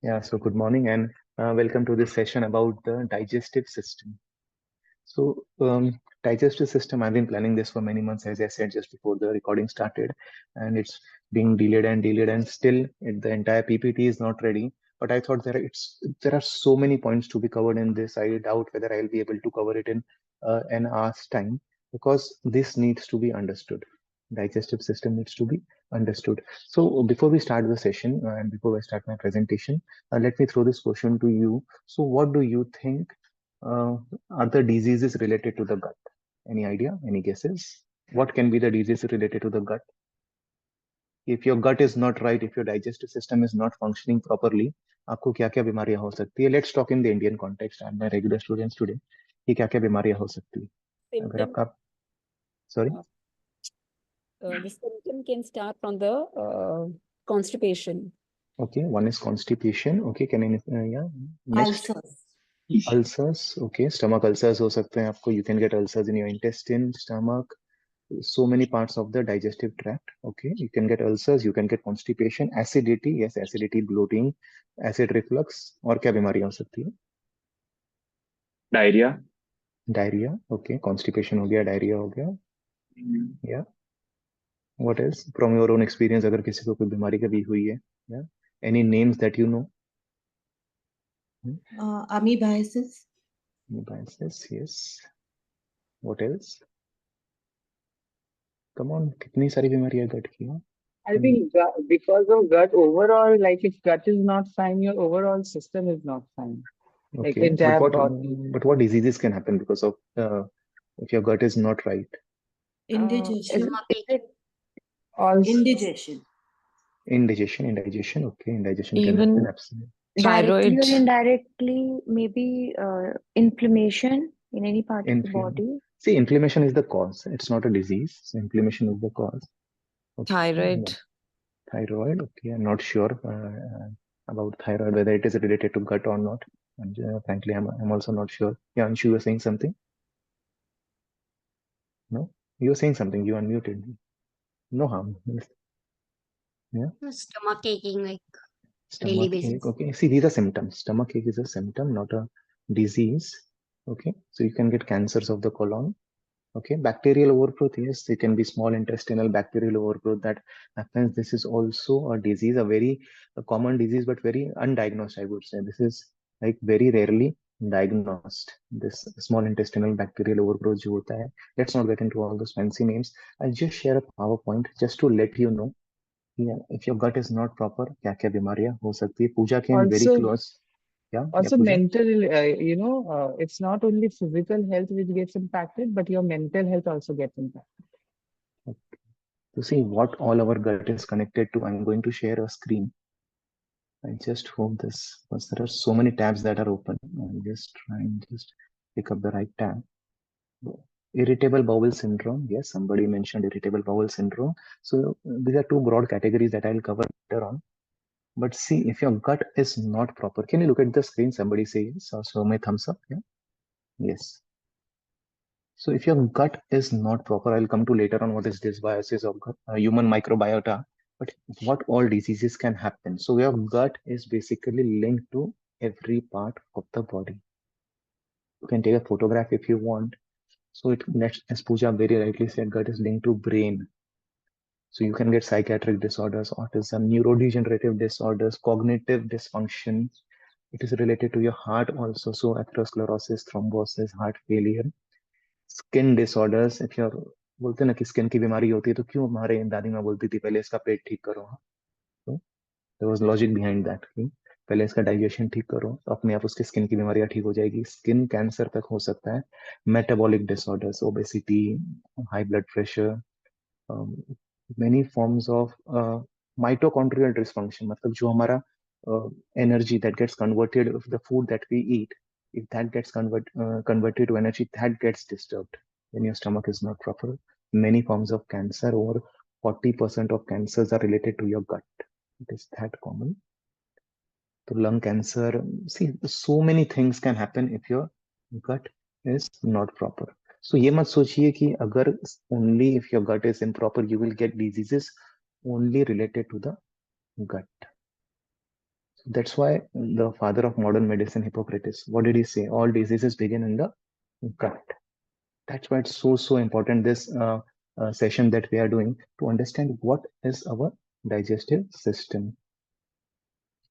Yeah, so good morning and welcome to this session about the digestive system. Digestive system, I've been planning this for many months, as I said just before the recording started, and it's being delayed, and still the entire PPT is not ready. But I thought there are so many points to be covered in this. I doubt whether I'll be able to cover it in an hour's time because this needs to be understood. Digestive system needs to be understood. So before we start the session and before I start my presentation, let me throw this question to you. So what do you think? Are the diseases related to the gut? Any idea? Any guesses? What can be the disease related to the gut? If your gut is not right, if your digestive system is not functioning properly, आपको क्या क्या बीमारियां हो सकती है? Let's talk in the Indian context. I'm my regular students today. कि क्या क्या बीमारियां हो सकती है? अगर Symptom, आपका sorry, the symptom can start from the constipation. okay, one is constipation. Okay, can I yeah, next Ulcers. ulcers. Okay, stomach ulcers हो सकते हैं आपको. You can get ulcers in your intestine, stomach, so many parts of the digestive tract. Okay, you can get ulcers, you can get constipation, acidity. Yes, acidity, bloating, acid reflux. और क्या बीमारियां हो सकती है? Diarrhoea diarrhoea. ओके, कॉन्स्टिपेशन हो गया, diarrhoea हो गया. या what else from your own experience, अगर किसी को कोई बीमारी कभी हुई है, या any names that you know? Amoebiasis. Amoebiasis, yes. What else? Come on, कितनी सारी बीमारियां गट की हैं? I think because of gut overall, like if gut is not fine, your overall system is not fine. Like Okay, entire body. but what diseases can happen because of if your gut is not right? Indigestion. Also, Indigestion. Indigestion. Okay, indigestion can Even happen, absolutely. Thyroid. Directly or indirectly, maybe inflammation in any part of the Inflammation. body. See, inflammation is the cause. It's not a disease. So inflammation is the cause. Okay. Thyroid. Thyroid. Okay, I'm not sure about thyroid, whether it is related to gut or not. And frankly, I'm also not sure. Yeah, Anshu, you were saying something? No? You were saying something. You unmuted. No harm. Yeah. Stomach aching like daily Stomach basis. ache. Okay. See, these are symptoms. Stomach ache is a symptom, not a disease. Okay. So you can get cancers of the colon. Okay, bacterial overgrowth, yes, it can be small intestinal bacterial overgrowth that happens. This is also a disease, a common disease, but very undiagnosed, I would say. This is like very rarely diagnosed. This small intestinal bacterial overgrowth जो होता है. Let's not get into all those fancy names. I'll just share a PowerPoint just to let you know. Yeah, if your gut is not proper, क्या क्या बीमारियां हो सकती है? Pooja came very also, close. Yeah, also Pooja. mental, it's not only physical health which gets impacted, but your mental health also gets impacted. To see what all our gut is connected to, I'm going to share a screen. I just hope this, because there are so many tabs that are open. I'm just trying just pick up the right tab. Irritable bowel syndrome. Yes, somebody mentioned irritable bowel syndrome. So these are two broad categories that I'll cover later on. But see, if your gut is not proper, can you look at the screen? Somebody say yes. So show my thumbs up. Yeah. Yes. So if your gut is not proper, I'll come to later on what is dysbiosis of gut, human microbiota, but what all diseases can happen. So your gut is basically linked to every part of the body. You can take a photograph if you want. So it, as Pooja very rightly said, gut is linked to brain. So you can get psychiatric disorders, autism, neurodegenerative disorders, cognitive dysfunction. It is related to your heart also. So atherosclerosis, thrombosis, heart failure. Skin disorders, if you बोलते हैं ना कि skin की बीमारी होती है तो क्यों हमारे दादी माँ बोलती थी पहले इसका पेट ठीक करो. तो there was logic behind that कि पहले इसका डाइजेशन ठीक करो तो अपने आप उसकी स्किन की बीमारियां ठीक हो जाएगी. स्किन कैंसर तक हो सकता है. Metabolic disorders, obesity, high blood pressure, many forms of mitochondrial dysfunction, मतलब जो हमारा energy that gets converted of the food that we eat, if that gets converted to energy, that gets disturbed when your stomach is not proper. Many forms of cancer, over 40% of cancers are related to your gut. It is that common. So lung cancer, see, so many things can happen if your gut is not proper. So ये मत सोचिए कि अगर only if your gut is improper you will get diseases only related to the gut. That's why the father of modern medicine, Hippocrates, what did he say? All diseases begin in the gut. That's why it's so important, this session that we are doing, to understand what is our digestive system.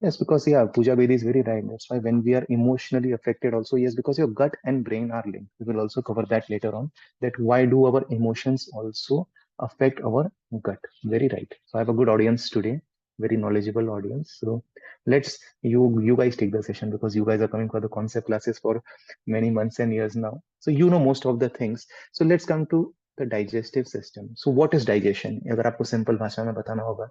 Yes, because yeah, Puja Bedi is very right. That's why when we are emotionally affected also, yes, because your gut and brain are linked. We will also cover that later on, that why do our emotions also affect our gut. Very right. So I have a good audience today, very knowledgeable audience. So let's, you guys take the session, because you guys are coming for the concept classes for many months and years now. So you know most of the things. So let's come to the digestive system. So what is digestion? अगर आपको simple भाषा में बताना होगा,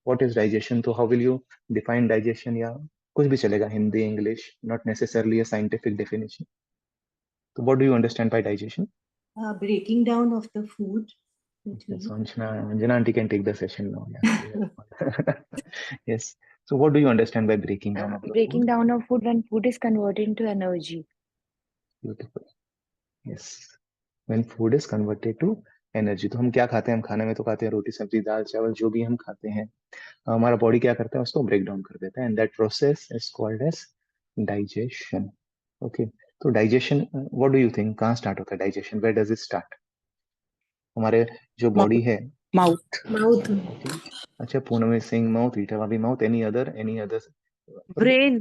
what is digestion? So how will you define digestion? या कुछ भी चलेगा, Hindi, English, not necessarily a scientific definition. So what do you understand by digestion? Breaking down of the food. Okay, so Anjana aunty can take the session now. Yeah. Yes. So what do you understand by breaking down of the Breaking food? down of food when food is converted into energy. Beautiful. Yes. When food is converted to energy. तो हम क्या खाते हैं? हम खाने में तो खाते हैं रोटी सब्जी दाल चावल, जो भी हम खाते हैं, हमारा बॉडी क्या करता है? उसको ब्रेक डाउन कर देता है, and that process is called as digestion. Okay, तो digestion, what do you think, कहाँ स्टार्ट होता है digestion? Where does it start? हमारे जो बॉडी है, Mouth. Mouth. ओके. अच्छा, Poonam is saying mouth, Rita भाभी mouth, any other Brain.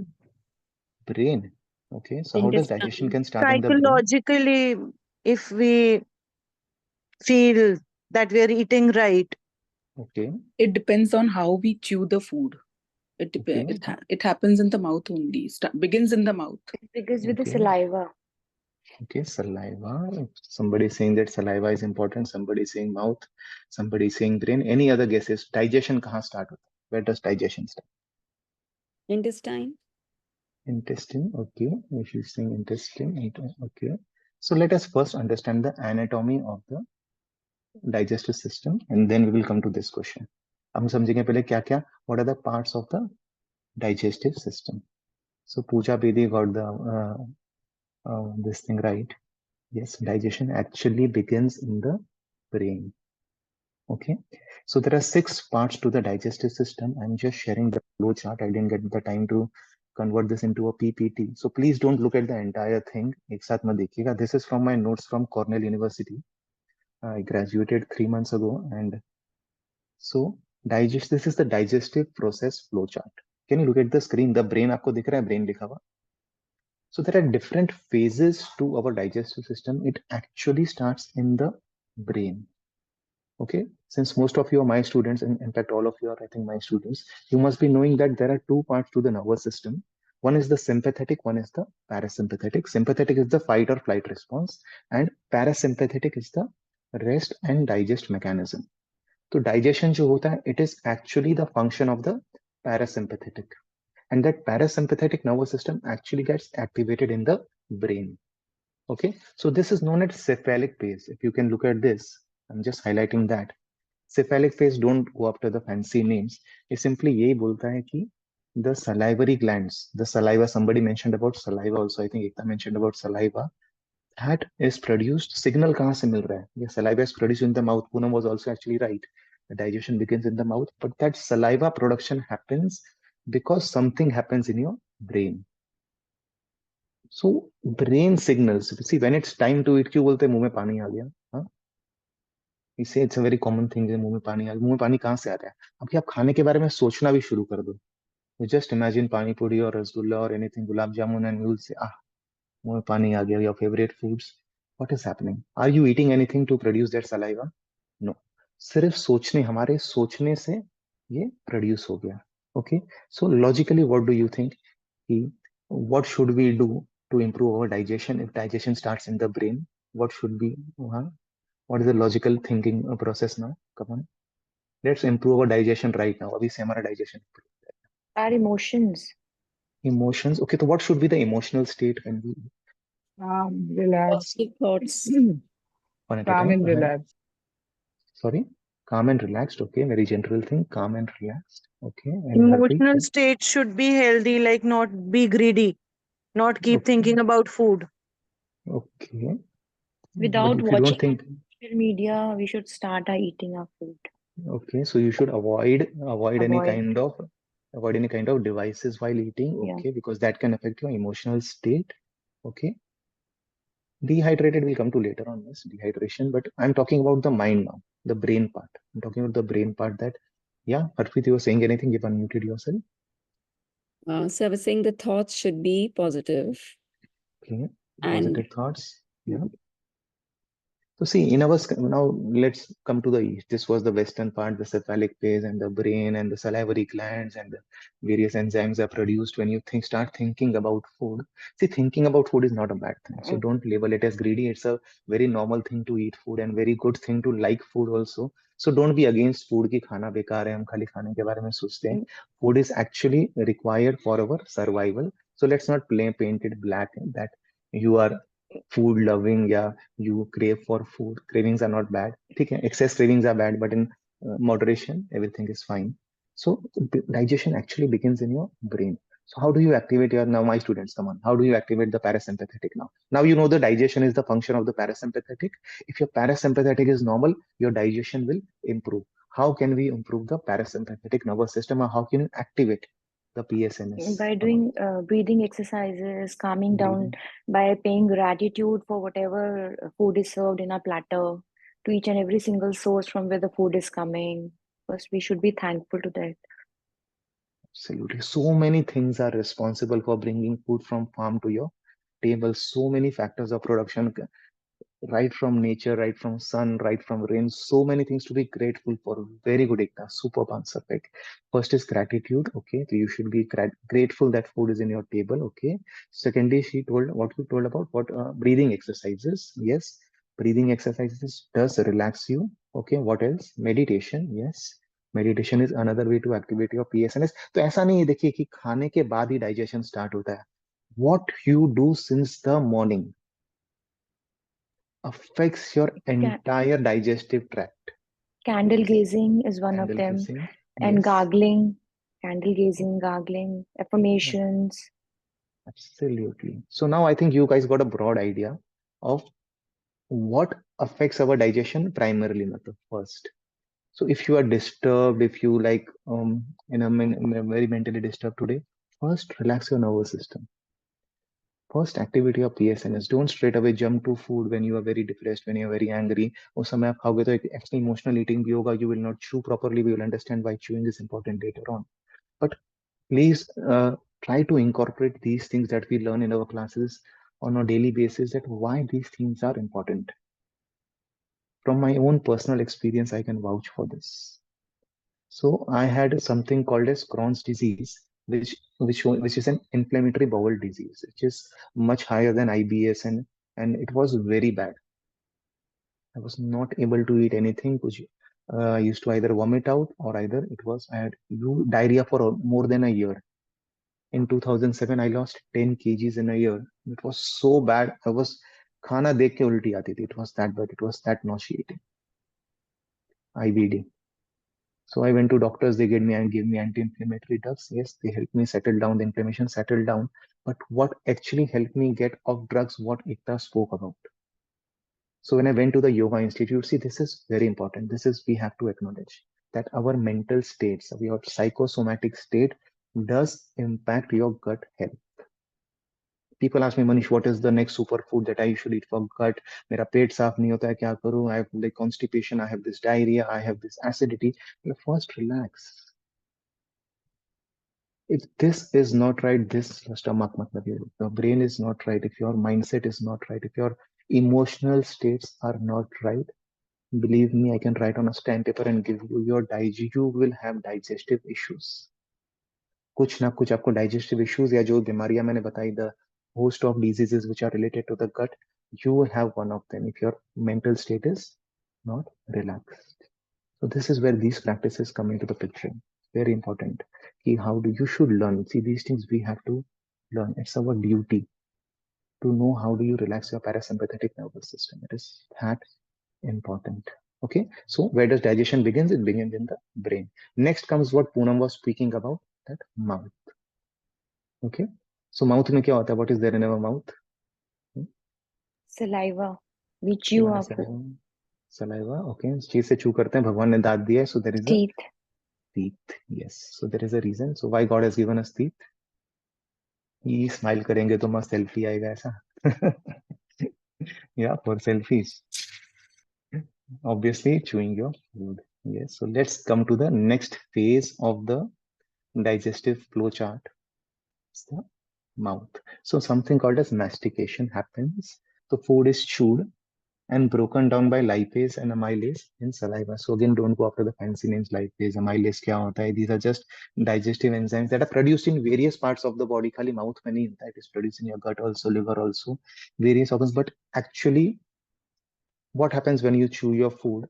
Brain. Okay, so how does digestion can start in the brain? Psychologically, if we feel that we are eating right, okay, It depends on how we chew the food. It okay, depends. It happens in the mouth only. Begins in the mouth. It begins with the okay, saliva. okay. Saliva. Somebody is saying that saliva is important, somebody is saying mouth, somebody is saying brain. Any other guesses? Digestion कहाँ start होता है? Where does digestion start? Intestine. Intestine, okay. If you're saying intestine, okay. So let us first understand the anatomy of the digestive system, and then we will come to this question. हम समझेंगे पहले क्या क्या, what are the parts of the digestive system. So Pooja Bedi got the this thing right. Yes, digestion actually begins in the brain. Okay, so there are 6 parts to the digestive system. I'm just sharing the flow chart. I didn't get the time to convert this into a PPT. So please don't look at the entire thing. एक साथ मत देखिएगा. This is from my notes from Cornell University. I graduated 3 months ago, and so this is the digestive process flow chart. Can you look at the screen? The brain आपको दिख रहा है? Brain लिखा हुआ. So there are different phases to our digestive system. It actually starts in the brain. Okay, since most of you are my students, and in fact all of you are, I think, my students, you must be knowing that there are 2 parts to the nervous system. One is the sympathetic, one is the parasympathetic. Sympathetic is the fight or flight response, and parasympathetic is the rest and digest mechanism. So digestion जो होता है, it is actually the function of the parasympathetic, and that parasympathetic nervous system actually gets activated in the brain. Okay, so this is known as cephalic phase. If you can look at this, I'm just highlighting that. Cephalic phase, don't go after the fancy names. It simply यही बोलता है कि the salivary glands, the saliva, somebody mentioned about saliva also, I think Ekta mentioned about saliva, that is produced. Signal कहाँ से मिल रहा है? Yeah, saliva is produced in the mouth. Poonam was also actually right. The digestion begins in the mouth, but that saliva production happens because something happens in your brain. So brain signals, see, when it's time to eat, क्यों बोलते हैं मुंह में पानी आ गया? हाँ, we say it's a very common thing, मुंह में पानी आ गया. मुंह में पानी कहाँ से आता है? अभी आप खाने के बारे में सोचना भी शुरू कर दो. You just imagine pani puri or rasgulla or anything, gulab jamun, and you will say, ah, मुंह में पानी आ गया. Your favorite foods. What is happening? Are you eating anything to produce that saliva? No. सिर्फ सोचने, हमारे सोचने से ये produce हो गया. Okay. So logically, what do you think? What should we do to improve our digestion if digestion starts in the brain? What should be? What is the logical thinking process now? Come on. Let's improve our digestion right now. अभी से हमारा digestion. Our emotions. Emotions. Okay, so what should be the emotional state when we Relax. Positive thoughts. one at a Calm time? and relax. Sorry, calm and relaxed. Okay, very general thing. Calm and relaxed. Okay, and emotional state should be healthy, like not be greedy, not keep Okay. thinking about food. Okay. Without But if you don't think, social media, we should start eating our food. okay, so you should avoid any Avoid. kind of Avoid any kind of devices while eating, Yeah. okay, because that can affect your emotional state, okay. Dehydrated will come to later on, yes, dehydration, but I'm talking about the mind now, the brain part. I'm talking about the brain part that, yeah, Harpreet, you were saying anything, you've unmuted yourself. So I was saying the thoughts should be positive. Okay, And positive thoughts, yeah. So see, in our now let's come to the east. This was the western part, the cephalic phase and the brain and the salivary glands and the various enzymes are produced when you start thinking about food. See, thinking about food is not a bad thing. So don't label it as greedy. It's a very normal thing to eat food and very good thing to like food also. So don't be against food कि खाना बेकार है हम खाली खाने के बारे में सोचते हैं. Food is actually required for our survival. So let's not paint it black that you are food loving, yeah, you crave for food. Cravings are not bad. Okay, excess cravings are bad, but in moderation, everything is fine. So digestion actually begins in your brain. So how do you activate your, now my students, come on, how do you activate the parasympathetic now? Now you know the digestion is the function of the parasympathetic. If your parasympathetic is normal, your digestion will improve. How can we improve the parasympathetic nervous system, or how can you activate the PSNS? By doing breathing exercises, calming down, Breathing. by paying gratitude for whatever food is served in our platter, to each and every single source from where the food is coming. First, we should be thankful to that. Absolutely. So many things are responsible for bringing food from farm to your table. So many factors of production, right from nature, right from sun, right from rain. So many things to be grateful for. Very good, Ekta. Superb answer, right? First is gratitude. Okay, so you should be grateful that food is in your table. Okay. Secondly, she told what you told about what breathing exercises. Yes, breathing exercises does relax you. Okay. What else? Meditation. Yes. Meditation is another way to activate your PSNS. तो ऐसा नहीं है देखिए कि खाने के बाद ही digestion start होता है. What you do since the morning affects your entire digestive tract. Candle gazing is one of Candle them, kissing, and yes, gargling, candle gazing, gargling, affirmations. absolutely. So now I think you guys got a broad idea of what affects our digestion primarily, matlab, first. So if you are disturbed, if you like in a very mentally disturbed today, first relax your nervous system. First activity of PSNS. Don't straight away jump to food when you are very depressed, when you are very angry. उस समय आप खाओगे तो एक actually emotional eating भी होगा. You will not chew properly. We will understand why chewing is important later on. But please try to incorporate these things that we learn in our classes on a daily basis. That why these things are important. From my own personal experience, I can vouch for this. So I had something called as Crohn's disease, which is an inflammatory bowel disease, which is much higher than IBS, and it was very bad. I was not able to eat anything. I used to either vomit out or either I had diarrhea for more than a year. In 2007, I lost 10 kgs in a year. It was so bad. खाना देख के उल्टी आती थी. It was that bad. It was that nauseating. IBD. So I went to doctors, they gave me anti-inflammatory drugs. Yes, they helped me settle down, the inflammation settled down. But what actually helped me get off drugs, what Ekta spoke about. So when I went to the Yoga Institute, see, this is very important. We have to acknowledge that our mental states, your psychosomatic state does impact your gut health. People ask me, Manish, what is the next superfood that I should eat for gut? मेरा पेट साफ नहीं होता है, क्या करूं? I have like constipation, I have this diarrhea, I have this acidity. First, relax. If this is not right, this stomach, your brain is not right, if your mindset is not right, if your emotional states are not right, believe me, I can write on a stamp paper and give you you will have digestive issues. कुछ ना कुछ आपको digestive issues या जो बीमारियां मैंने बताई, the host of diseases which are related to the gut, you will have one of them if your mental state is not relaxed. So this is where these practices come into the picture. Very important. How do you should learn? See, these things we have to learn. It's our duty to know how do you relax your parasympathetic nervous system. It is that important. Okay. So where does digestion begins? It begins in the brain. Next comes what Poonam was speaking about, that mouth. Okay. So mouth में क्या होता है? What is there in our mouth? Saliva. We chew our food. Saliva. Okay. चीज से chew करते हैं. भगवान ने दांत दिया है. So there is a Teeth. teeth. Yes, so there is a reason. So why God has given us teeth? ये स्माइल करेंगे तो मस्त सेल्फी आएगा ऐसा. Yeah, for selfies. Obviously, chewing your food. Yes, so let's come to the next phase of the digestive flow chart. It's the mouth. So something called as mastication happens. The food is chewed and broken down by lipase and amylase in saliva. So again, don't go after the fancy names. Lipase, amylase, क्या होता है? These are just digestive enzymes that are produced in various parts of the body. खाली mouth में नहीं होता. It is produced in your gut also, liver also, various organs. But actually, what happens when you chew your food?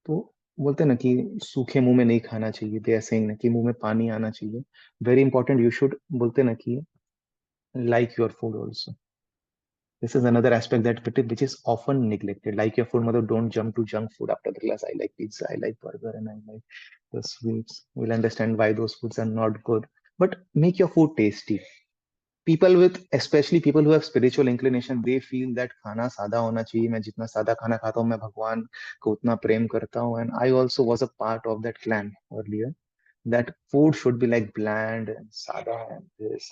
तो बोलते हैं ना कि सूखे मुंह में नहीं खाना चाहिए. दे आर सेइंग ना कि मुंह में पानी आना चाहिए. Very important. यू शुड बोलते हैं ना कि like your food also. This is another aspect which is often neglected. Like your food, mother, don't jump to junk food after the class. I like pizza, I like burger, and I like the sweets. We'll understand why those foods are not good. But make your food tasty. People with, especially people who have spiritual inclination, they feel that खाना सादा होना चाहिए. मैं जितना सादा खाना खाता हूँ, मैं भगवान को उतना प्रेम करता हूँ. And I also was a part of that clan earlier. That food should be like bland and sada and this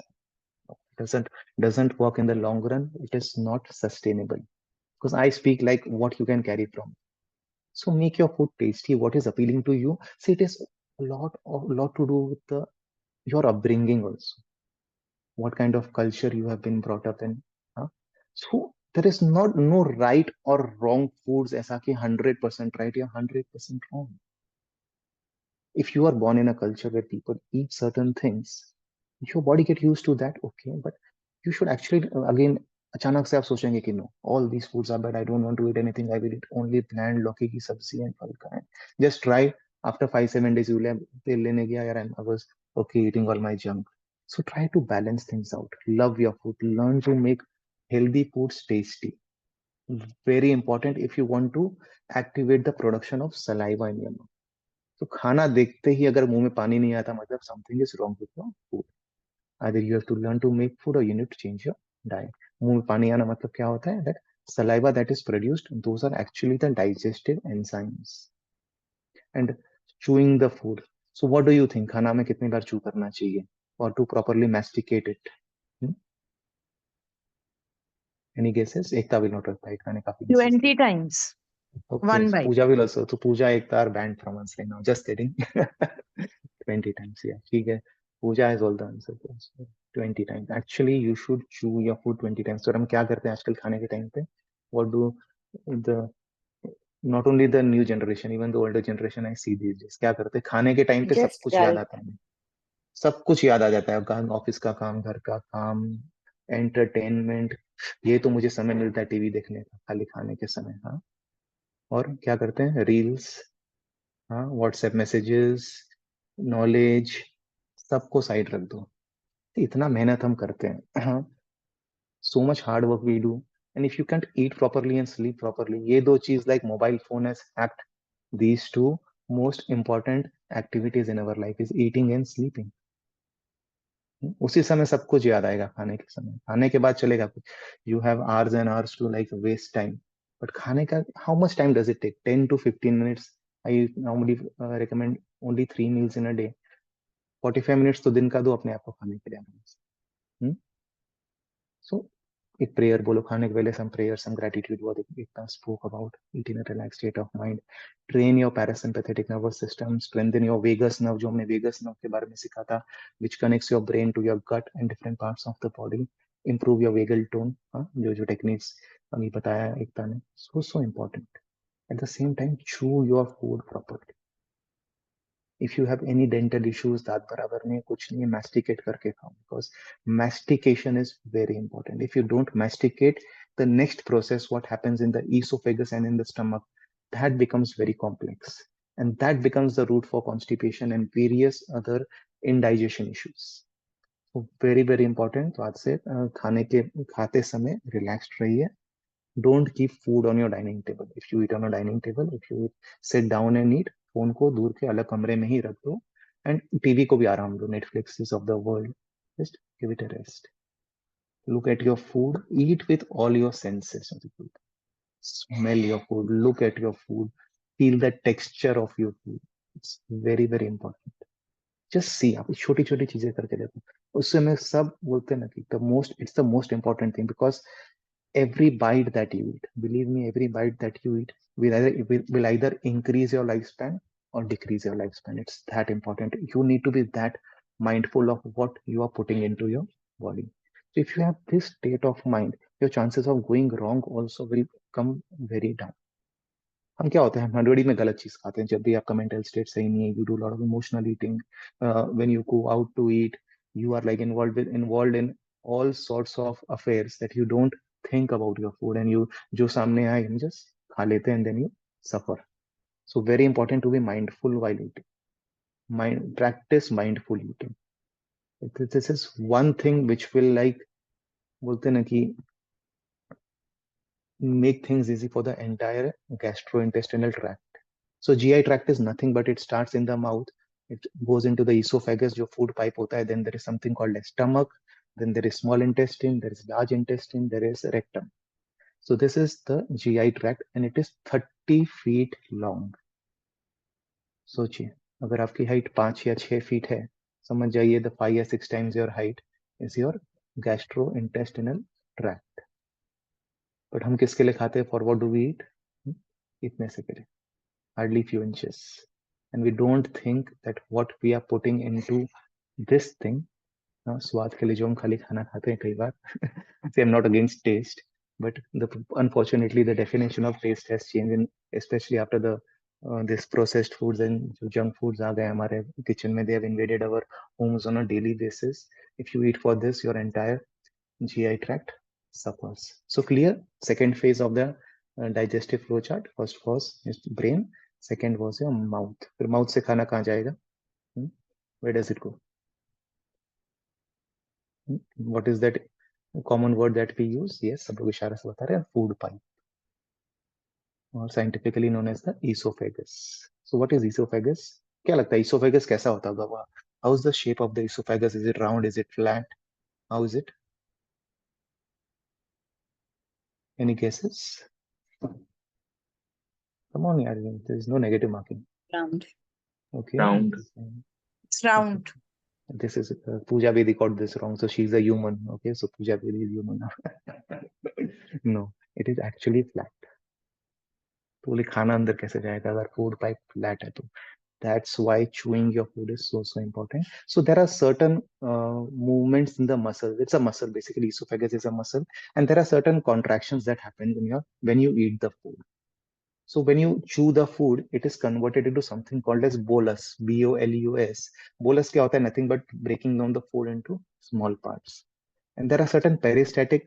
doesn't work in the long run. It is not sustainable, because I speak like what you can carry from. So make your food tasty, what is appealing to you. See, it is a lot to do with your upbringing also, what kind of culture you have been brought up in, huh? So there is no right or wrong foods ऐसा कि 100% right या 100% wrong. If you are born in a culture where people eat certain things, your body get used to that, okay, but you should actually again अचानक से आप सोचेंगे कि no, all these foods are bad, I don't want to eat anything, I will eat only bland लौकी की सब्जी and फल का. Just try. After 5-7 days you will तेल लेने गया यार, I was okay eating all my junk. So try to balance things out. Love your food. Learn to make healthy foods tasty. Very important if you want to activate the production of saliva in your mouth. तो खाना देखते ही अगर मुंह में पानी नहीं आता, मतलब something is wrong with your food. Either you have to learn to make food or you need to change your diet. मुंह में पानी आना मतलब क्या होता है? That saliva that is produced, those are actually the digestive enzymes. And chewing the food. So what do you think? खाना में कितनी बार chew करना चाहिए or to properly masticate it? Any guesses? Ekta will not reply. खाने काफी 20 times. Okay, One so bite. Pooja will also. So Pooja Ekta are banned from answering now. Just kidding. 20 times, yeah. ठीक है. Pooja has all the answers. So 20 times. Actually, you should chew your food 20 times. So हम क्या करते हैं आजकल खाने के time पे? What do the not only the new generation, even the older generation I see these days, क्या करते हैं? खाने के टाइम पे सब Just कुछ याद gulp. आता है. सब कुछ याद आ जाता है. काम, ऑफिस का काम, घर का काम, एंटरटेनमेंट. ये तो मुझे समय मिलता है टीवी देखने का, खाली खाने के समय. हाँ. और क्या करते हैं? रील्स, हाँ, व्हाट्सएप मैसेजेस, नॉलेज, सबको साइड रख दो. इतना मेहनत हम करते हैं, हाँ, so much hard work we do, and if you can't eat properly and sleep properly, ये दो चीज like mobile phone has hacked these two most important activities in our life is eating and sleeping. उसी समय सब कुछ याद आएगा. खाने के समय, खाने के बाद चलेगा कुछ. You have hours and hours to like waste time, but खाने का how much time does it take? 10 to 15 minutes. I normally recommend only 3 meals in a day. 45 minutes तो दिन का दो अपने आप को खाने के लिए आराम से. So एक प्रेयर बोलो खाने के पहले. some prayers, some gratitude what Ekta spoke about. Eat in a relaxed state of mind. Train your parasympathetic nervous system. Strengthen your vagus nerve, जो हमने vagus nerve के बारे में सीखा था, which connects your brain to your gut and different parts of the body. Improve your vagal tone. हाँ, जो techniques अभी बताया एकता ने, so important. At the same time, chew your food properly. If you have any dental issues, दांत बराबर नहीं, कुछ नहीं, masticate करके खाओ, because mastication is very important. If you don't masticate, the next process, what happens in the esophagus and in the stomach, that becomes very complex, and that becomes the root for constipation and various other indigestion issues. So very important. तो आज से खाते समय relaxed रहिए. Don't keep food on your dining table. If you eat on a dining table, if you sit down and eat, phone को दूर के अलग कमरे में ही रख दो, एंड टीवी को भी आराम दो. Netflix of the world, just give it a rest. Look at your food, eat with all your senses of the food. Smell your food, look at your food, feel the texture of your food. It's very important. Just see, आप छोटी छोटी चीजें करके देखो, उससे में सब बोलते हैं ना कि the most important thing, because every bite that you eat, believe me, every bite that you eat will either increase your lifespan or decrease your lifespan. It's that important. You need to be that mindful of what you are putting into your body. So if you have this state of mind, your chances of going wrong also will come very down. हम क्या होता है, हम हड़बड़ी में गलत चीज खाते हैं जब भी आपका मेंटल स्टेट सही नहीं है. You do lot of emotional eating, when you go out to eat, you are like involved in all sorts of affairs that you don't think about your food, and you जो सामने आए you just खा लेते हैं and then you suffer. So very important to be mindful while eating. Practice mindful eating. This is one thing which will like बोलते हैं ना कि make things easy for the entire gastrointestinal tract. So GI tract is nothing but it starts in the mouth, it goes into the esophagus, जो food pipe होता है, then there is something called a stomach, then there is small intestine, there is large intestine, there is rectum. So this is the GI tract and it is 30 feet long. सोचिए, अगर आपकी height 5 या 6 feet है, समझ जाइए the 5 या 6 times your height is your gastrointestinal tract. But हम किसके लिए खाते हैं? For what do we eat? इतने से के लिए, hardly few inches. And we don't think that what we are putting into this thing, स्वाद के लिए जो हम खाली खाना खाते हैं कई बार. See, I'm not against taste, but unfortunately the definition of taste has changed, in, especially after the this processed foods and junk foods आ गए हमारे kitchen में. They have invaded our homes on a daily basis. If you eat for this, your entire GI tract suffers. So clear? Second phase of the digestive flow chart. First was brain. Second was your mouth. फिर mouth से खाना कहाँ जाएगा? Where does it go? What is that common word that we use? Yes, सब लोग इशारे से बता रहे हैं, food pipe, or scientifically known as the esophagus. So what is esophagus? क्या लगता है esophagus कैसा होता होगा? How is the shape of the esophagus? Is it round? Is it flat? How is it? Any guesses? Come on, yaar, there is no negative marking. Round. Okay. Round. It's round. This is Pooja Vedi got this wrong, so she's a human. Okay, so Pooja Vedi is human. No, it is actually flat. तो बोले खाना अंदर कैसे जाएगा अगर food pipe flat है तो. That's why chewing your food is so important. So there are certain movements in the muscle. It's a muscle basically. Esophagus is a muscle, and there are certain contractions that happen when you eat the food. So when you chew the food, it is converted into something called as bolus, bolus. Bolus क्या होता है? Nothing but breaking down the food into small parts. And there are certain peristatus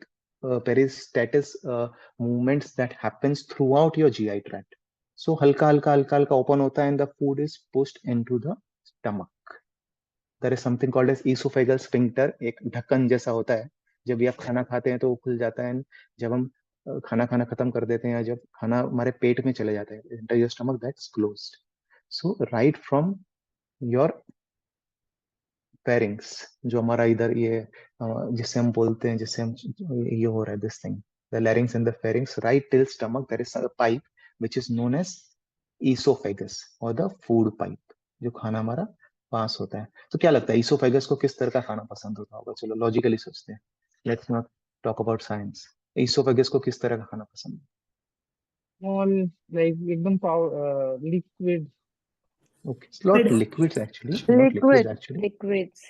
movements that happens throughout your GI tract. So हल्का हल्का हल्का हल्का open होता है and the food is pushed into the stomach. There is something called as esophageal sphincter. एक ढक्कन जैसा होता है, जब भी आप खाना खाते हैं तो वो खुल जाता है. जब हम खाना खाना खत्म कर देते हैं या जब खाना हमारे पेट में चले जाता है, enter your stomach, that's closed. So right from your pharynx, जो हमारा इधर ये जिससे हम बोलते हैं, जिससे हम ये हो रहा है this thing, the larynx and the pharynx, right till stomach, there is a pipe which is known as esophagus or the food pipe, जो खाना हमारा पास होता है. तो क्या लगता है esophagus को किस तरह का खाना पसंद होता होगा? चलो लॉजिकली सोचते हैं, let's not talk about science. esophagus को किस तरह का खाना पसंद है? Small, like एकदम liquid. Okay, it's not liquids actually, not Liquid. liquids actually. Liquids.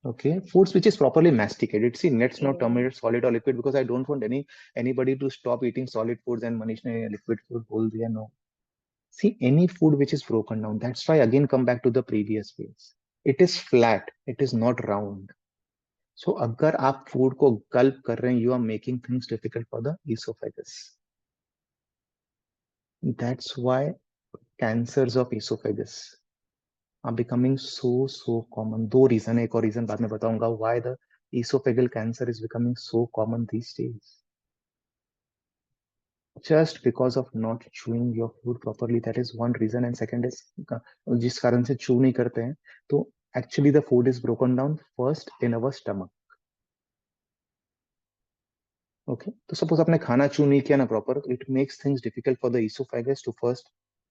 Okay, foods which is properly masticated. See, let's not term Yeah. it solid or liquid because I don't want anybody to stop eating solid foods and Manish ne liquid food बोल दिया. No. See, any food which is broken down. That's why again come back to the previous phase. It is flat. It is not round. So अगर आप food को gulp कर रहे हैं, you are making things difficult for the esophagus. That's why cancers of esophagus are becoming so common. दो reason है, एक और reason बाद में बताऊंगा why the esophageal cancer is becoming so common these days. Just because of not chewing your food properly, that is one reason. And second is जिस कारण से chew नहीं करते हैं, तो actually the food is broken down first in our stomach. Okay, तो suppose आपने खाना chew नहीं किया ना proper, it makes things difficult for the esophagus to first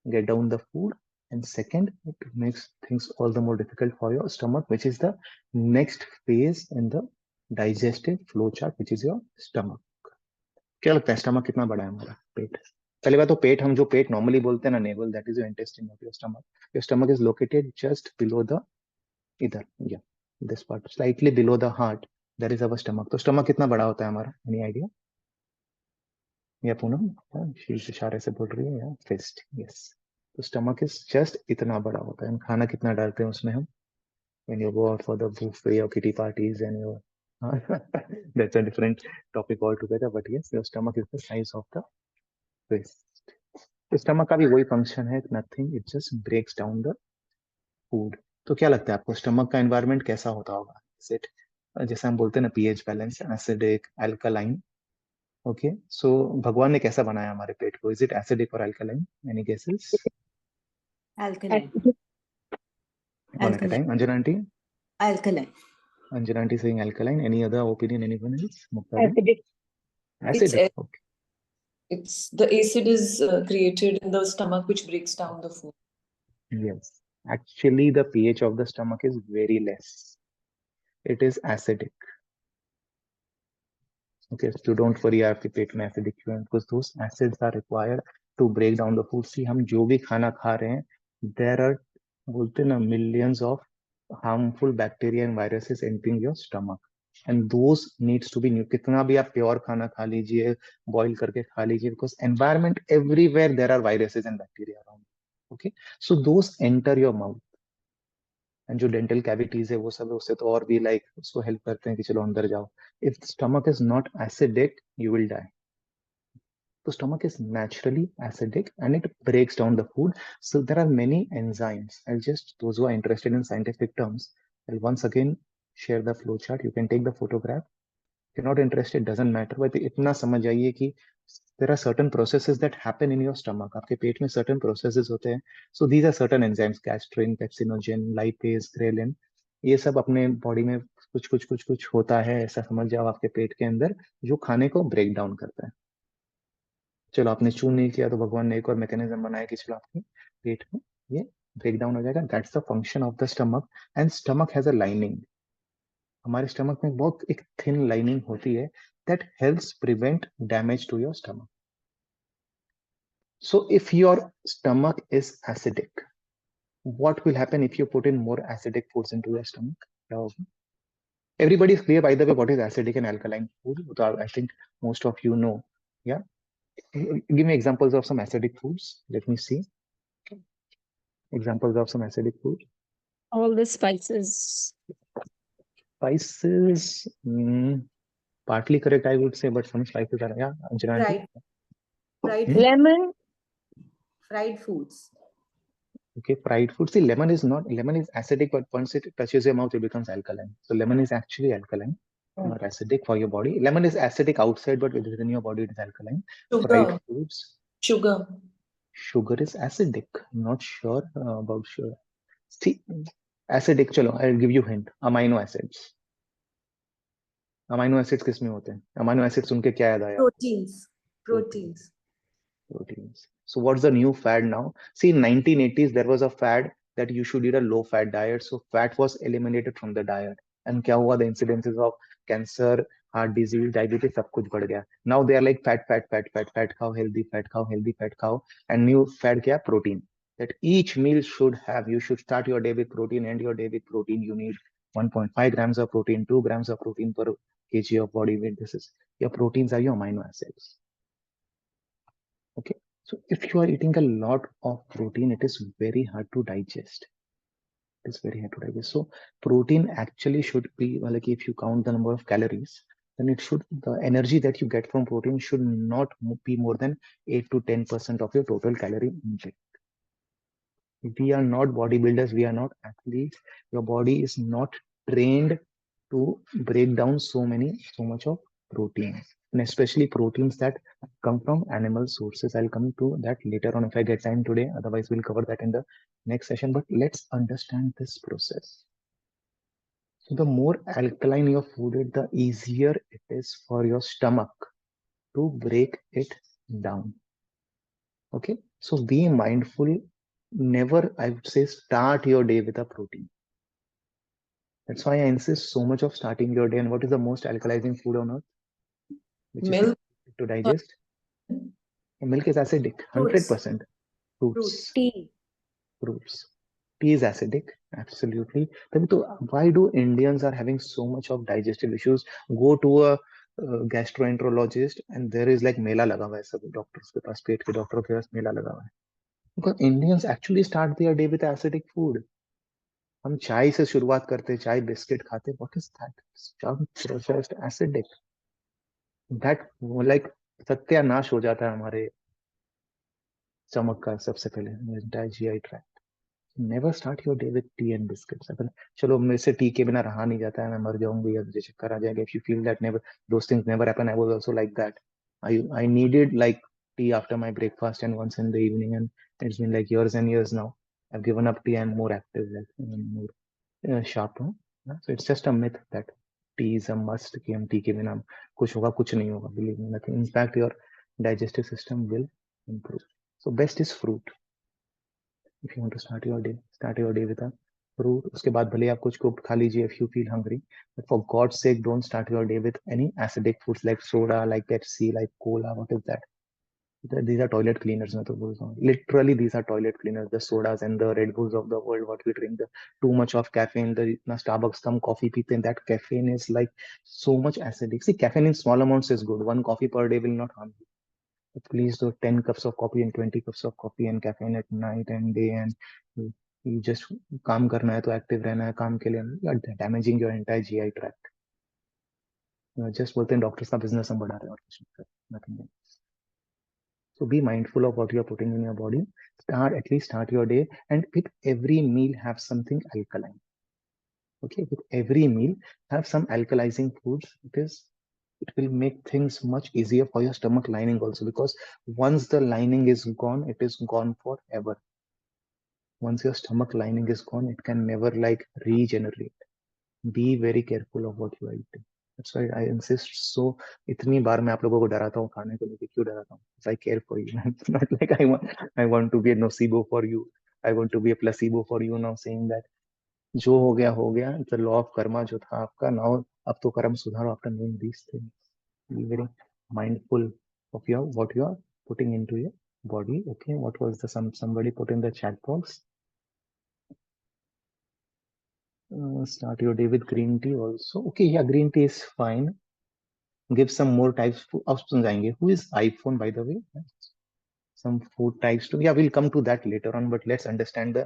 get down the food And second, it makes things all the more difficult for your stomach, which is the next phase in the digestive flow chart, which is your stomach. क्या लगता है stomach कितना बड़ा है हमारा पेट? पहली बात तो पेट, हम जो पेट नॉर्मली बोलते हैं ना, naval, that is your intestine of your stomach. Your stomach is located just below the, इधर, या this part, slightly below the heart, that is our stomach. तो स्टमक कितना बड़ा होता है हमारा? Any idea? या पूनम शीर्ष इशारे से बोल रही है, या फिस्ट? यस. तो स्टमक इज जस्ट इतना बड़ा होता है. खाना कितना डालते हैं उसमें हम? when you go out for the buffet or kitty parties and you that's a different topic altogether, but yes, your stomach is the size of the fist. तो stomach का भी वही function है, nothing, it just breaks down the food. तो क्या लगता है आपको stomach का environment कैसा होता होगा? Is it जैसे हम बोलते हैं ना pH balance, acidic, alkaline? Okay, so भगवान ने कैसा बनाया हमारे पेट को? Is it acidic or alkaline? Any guesses? Alkaline. One at a time. Anjana aunty? Alkaline. Anjana aunty saying alkaline. Any other opinion? Anyone else? Mukta ji? Acidic. Acidic. Okay. It's the acid is created in the stomach, which breaks down the food. Yes. Actually, the pH of the stomach is very less. It is acidic. Okay, so don't worry आपके पेट में acidic क्यों है, because those acids are required to break down the food. See, हम जो भी खाना खा रहे हैं, there are, बोलते हैं ना, millions of harmful bacteria and viruses entering your stomach, and those needs to be new. कितना भी आप प्योर खाना खा लीजिए, बॉईल करके खा लीजिए, because environment everywhere there are viruses and bacteria around. Okay, so those enter your mouth. And जो डेंटल कैविटीज है वो सब है, उससे तो और भी लाइक उसको हेल्प करते हैं कि चलो अंदर जाओ. If stomach is not acidic, you will die. तो stomach is naturally acidic and it breaks down the food. So there are many enzymes. I just, those who are interested in scientific terms, I once again share the flow chart. You can take the photograph. If you're not interested, doesn't matter, but इतना समझ आइए कि there are certain processes that happen in your stomach. आपके पेट में certain processes होते हैं. So these are certain enzymes, gastrin, pepsinogen, lipase, ghrelin. ये सब अपने बॉडी में कुछ कुछ कुछ कुछ होता है, ऐसा समझ जाओ, आपके पेट के अंदर, जो खाने को ब्रेक डाउन करता है. चलो आपने चू नहीं किया तो भगवान ने एक और मैकेनिज्म बनाया कि चलो आपके पेट में ये ब्रेक डाउन हो जाएगा. That's the function of the stomach. And stomach has a lining. हमारे स्टमक में बहुत एक थिन लाइनिंग होती है that helps prevent damage to your stomach. So if your stomach is acidic, what will happen if you put in more acidic foods into your stomach? Everybody is clear, by the way, what is acidic and alkaline food? I think most of you know. Yeah, give me examples of some acidic foods. Let me see examples of some acidic food. All the spices. Spices, partly correct, I would say, but some spices are, yeah, Anjana aunty? Fried Lemon. fried foods. Okay, fried food. See, lemon is acidic, but once it touches your mouth, it becomes alkaline. So lemon is actually alkaline, not acidic for your body. Lemon is acidic outside, but within your body, it is alkaline. Sugar. Fried foods. Sugar. Sugar is acidic. Not sure about sugar. See, acidic. चलो, I'll give you hint. Amino acids. Amino acids किसमें होते हैं? Amino acids सुन के क्या याद आया? Proteins. So what's the new fad now? See, in 1980s, there was a fad that you should eat a low-fat diet. So fat was eliminated from the diet. And क्या हुआ? The incidences of cancer, heart disease, diabetes, सब कुछ बढ़ गया. Now they are like fat cow, healthy fat cow. And new fad क्या? Protein. That each meal should have, you should start your day with protein, end your day with protein. You need 1.5 grams of protein, 2 grams of protein per kg of body weight. This is, your proteins are your amino acids. Okay, so if you are eating a lot of protein, it is very hard to digest. It is very hard to digest. So protein actually should be, like, if you count the number of calories, then it should, the energy that you get from protein should not be more than 8 to 10% of your total calorie intake. We are not bodybuilders, we are not athletes. Your body is not trained to break down so much of protein, and especially proteins that come from animal sources. I'll come to that later on if I get time today. Otherwise, we'll cover that in the next session. But let's understand this process. So the more alkaline your food is, the easier it is for your stomach to break it down. Okay, so be mindful never, I would say, start your day with a protein. That's why I insist so much of starting your day. And what is the most alkalizing food on earth? Which is Milk. to digest. Milk is acidic, 100%. Fruits. Tea. Fruits. Tea is acidic, absolutely. Then why do Indians are having so much of digestive issues? Go to a gastroenterologist and there is like मेला लगा हुआ है सब doctors के पास, पेट के doctor के पास मेला लगा हुआ है. Because Indians actually start their day with acidic food. हम चाय से शुरुआत करते, चाय बिस्किट खाते. What is that? Junk processed acidic. That like सत्यानाश हो जाता है हमारे स्टमक का सबसे पहले, GI tract. Never start your day with tea and biscuits. अगर चलो मेरे से टी के बिना रहा नहीं जाता है, मैं मर जाऊंगी या मुझे चक्कर आ जाएगा. If you feel that never, those things never happen. I was also like that. I needed like tea after my breakfast and once in the evening, and it's been like years and years now. I've given up tea. I'm more active, like more sharp. So it's just a myth that tea is a must. कि हम T के बिना कुछ होगा, कुछ नहीं होगा. Believe me, nothing. In fact, your digestive system will improve. So best is fruit. If you want to start your day with a fruit. उसके बाद भले आप कुछ को खा लीजिए if you feel hungry, but for God's sake don't start your day with any acidic foods like soda, like Pepsi, like cola. What is that? These are toilet cleaners. मैं तो बोल रहा हूँ. Literally these are toilet cleaners. The sodas and the Red Bulls of the world, what we drink, the too much of caffeine. The इतना Starbucks कम coffee पीते हैं, that caffeine is like so much acidic. See, caffeine in small amounts is good. One coffee per day will not harm you. But please do 10 cups of coffee and 20 cups of coffee and caffeine at night and day, and you just काम करना है तो active रहना है काम के लिए. You are damaging your entire GI tract. Just बोलते हैं डॉक्टर्स का बिजनेस हम बढ़ा रहे हैं और कुछ नहीं, nothing else. So be mindful of what you are putting in your body. At least start your day, and with every meal have something alkaline. Okay, with every meal have some alkalizing foods. It will make things much easier for your stomach lining also, because once the lining is gone, it is gone forever. Once your stomach lining is gone, it can never like regenerate. Be very careful of what you are eating. That's why I insist so. इतनी बार मैं आप लोगों को डराता हूँ खाने को लेके. क्यों डराता हूँ? I care for you. It's not like I want to be a nocebo for you. I want to be a placebo for you now, saying that जो हो गया. The law of karma जो था आपका, now अब तो कर्म सुधारो after knowing these things. Be very mindful of what you are putting into your body. Okay, what was the somebody put in the chat box? Start your day with green tea also. Okay, yeah, green tea is fine. Give some more types. Options आएंगे. Who is iPhone, by the way? Some food types too. Yeah, we'll come to that later on. But let's understand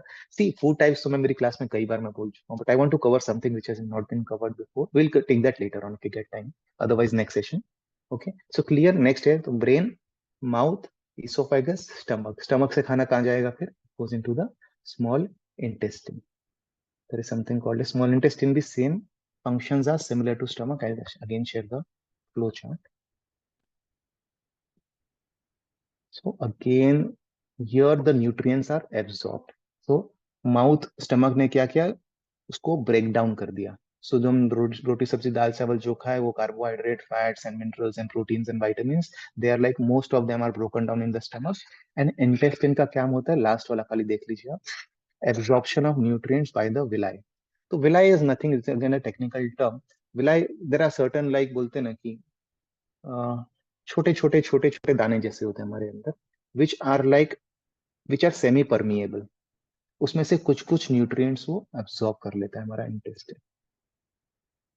food types. So मैं मेरी class में कई बार मैं बोल चुका हूँ. But I want to cover something which has not been covered before. We'll take that later on if we get time. Otherwise, next session. Okay. So clear. Next है तो brain, mouth, esophagus, stomach. Stomach से खाना कहाँ जाएगा फिर? Goes into the small intestine. There is something called a small intestine. The same functions are similar to stomach. I'll again share the flow chart. So again, here the nutrients are absorbed. So mouth, stomach ने क्या किया? उसको break down कर दिया. So जो हम रोटी सब्जी दाल चावल जो खाए वो carbohydrate, fats and minerals and proteins and vitamins, they are like most of them are broken down in the stomach. And intestine का क्या होता है? Last वाला खाली देख लीजिए आप. Absorption of nutrients by the villi. So villi is nothing, it's again a technical term. Villi, there are certain like बोलते हैं ना कि छोटे छोटे दाने जैसे होते हैं हमारे अंदर, which are semi permeable. उसमें से कुछ न्यूट्रिएंट्स वो एब्जॉर्ब कर लेता है हमारा इंटेस्टाइन.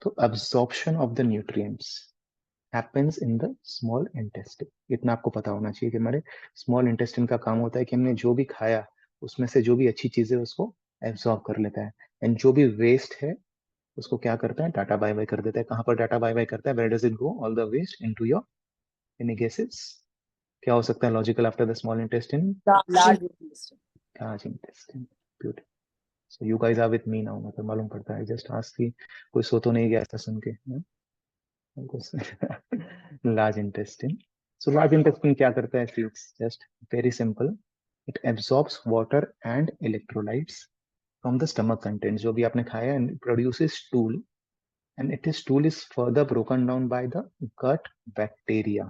तो absorption of the nutrients happens in the small intestine. इतना आपको पता होना चाहिए कि हमारे स्मॉल इंटेस्टाइन का काम होता है कि हमने जो भी खाया उसमें से जो भी अच्छी चीजें उसको एब्जॉर्ब कर लेता है, एंड जो भी वेस्ट है उसको क्या करता है? टाटा बाय बाय कर देता है. कहाँ पर टाटा बाय बाय करता है? Where does it go? All the waste into your, any guesses? क्या हो सकता है logical after the small intestine? Large intestine. Large intestine. Beautiful. So you guys are with me now. मतलब मालूम पड़ता है. जस्ट आस्क कि कोई सो तो नहीं गया ऐसा सुन के. Large intestine. So large intestine क्या करता है? It's just very simple. It absorbs water and electrolytes from the stomach contents जो भी आपने खाया, and it produces stool, and stool is further broken down by the gut bacteria.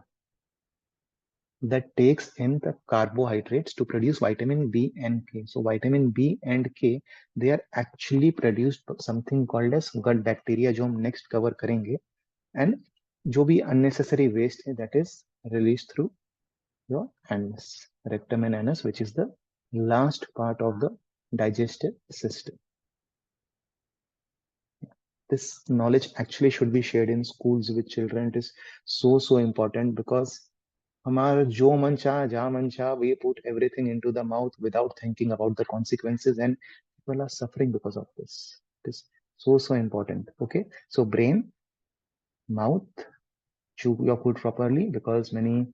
that takes in the carbohydrates to produce vitamin B and K. So vitamin B and K, they are actually produced something called as gut bacteria, जो हम next cover करेंगे. And जो भी unnecessary waste है, that is released through your anus, rectum and anus, which is the last part of the digestive system. This knowledge actually should be shared in schools with children. It is so important because हमारा जो मन चाह जहाँ मन चाह, we put everything into the mouth without thinking about the consequences, and people are suffering because of this. It is so important. Okay, so brain, mouth, chew your food properly because many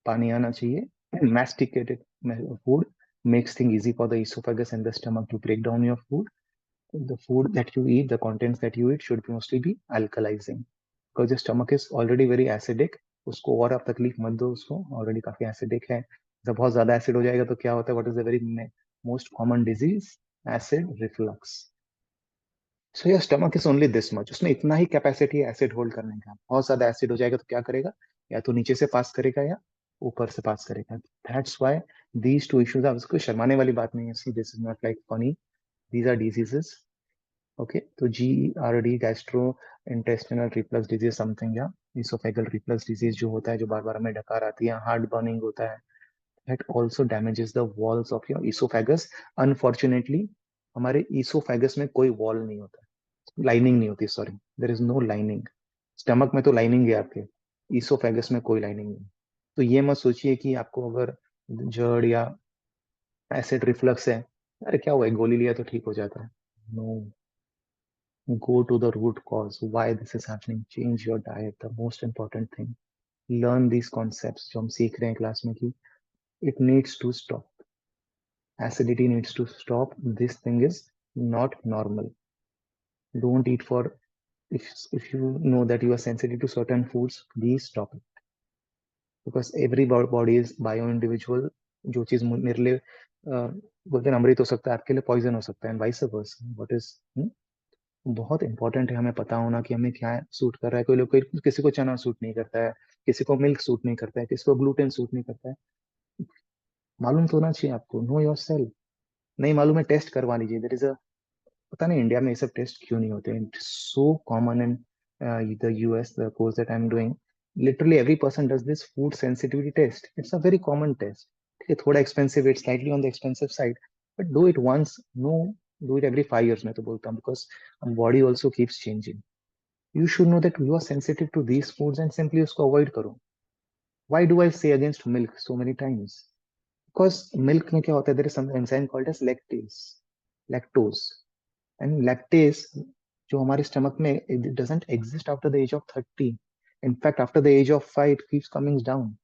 पानी आना चाहिए. Masticated food makes things easy for the esophagus and the stomach to break down your food. The food that you eat, the contents that you eat should mostly be alkalizing because the stomach is already very acidic. उसको और आप तकलीफ मत दो, उसको already काफी acidic है. जब बहुत ज्यादा एसिड हो जाएगा तो क्या होता है? What is the very most common disease? Acid reflux. So your stomach is only this much. उसमें इतना ही कैपेसिटी है एसिड होल्ड करने का. बहुत ज्यादा एसिड हो जाएगा तो क्या करेगा? या तो नीचे से पास करेगा या ऊपर से पास करेगा. That's why these two issues are. उसको शर्माने वाली बात नहीं है. See, this is not like funny. These are diseases. Okay, तो GERD, gastrointestinal reflux disease something, या इसोफेगल रिफ्लक्स डिजीज जो होता है, जो बार बार हमें डकार आती है, हार्ट बर्निंग होता है, that also damages the walls of your esophagus. Unfortunately, हमारे esophagus में कोई wall नहीं होता, लाइनिंग नहीं होती. Sorry, there is no lining. Stomach में तो लाइनिंग है आपके, esophagus में कोई लाइनिंग नहीं. तो ये मत सोचिए कि आपको अगर जड़ या एसिड रिफ्लक्स है, अरे क्या हुआ, एक गोली लिया तो ठीक हो जाता है. No, go to the root cause why this is happening. Change your diet, the most important thing. Learn these concepts जो हम सीख रहे हैं क्लास में कि it needs to stop. Acidity needs to stop. This thing is not normal. Don't eat for, if you know that you are sensitive to certain foods, please stop it. Because every body is bio individual. जो चीज मेरे लिए बोलते हैं अमृत हो सकता है, आपके लिए पॉइजन हो सकता है, and vice versa. What is बहुत इंपॉर्टेंट है हमें पता होना कि हमें क्या सूट कर रहा है. कोई लोग, किसी को चना सूट नहीं करता है, किसी को मिल्क सूट नहीं करता है, किसी को ग्लूटेन सूट नहीं करता है. मालूम तो होना चाहिए आपको. Know your self. नहीं मालूम है, टेस्ट करवा लीजिए. देयर इज अ, पता नहीं इंडिया में ये सब टेस्ट क्यों नहीं होते. It's so common in the US, the course that I am doing. Literally every person does this food sensitivity test. It's a very common test. ठीक है, थोड़ा expensive, it's slightly on the expensive side, but do it once. No, do it every 5 years. मैं तो बोलता हूँ because body also keeps changing. You should know that you are sensitive to these foods and simply उसको avoid करो. Why do I say against milk so many times? Because milk में क्या होता है? There is some enzyme called as lactose. And lactase जो हमारे stomach में, it doesn't exist after the age of 30. In fact, after the age of 5, it keeps coming down.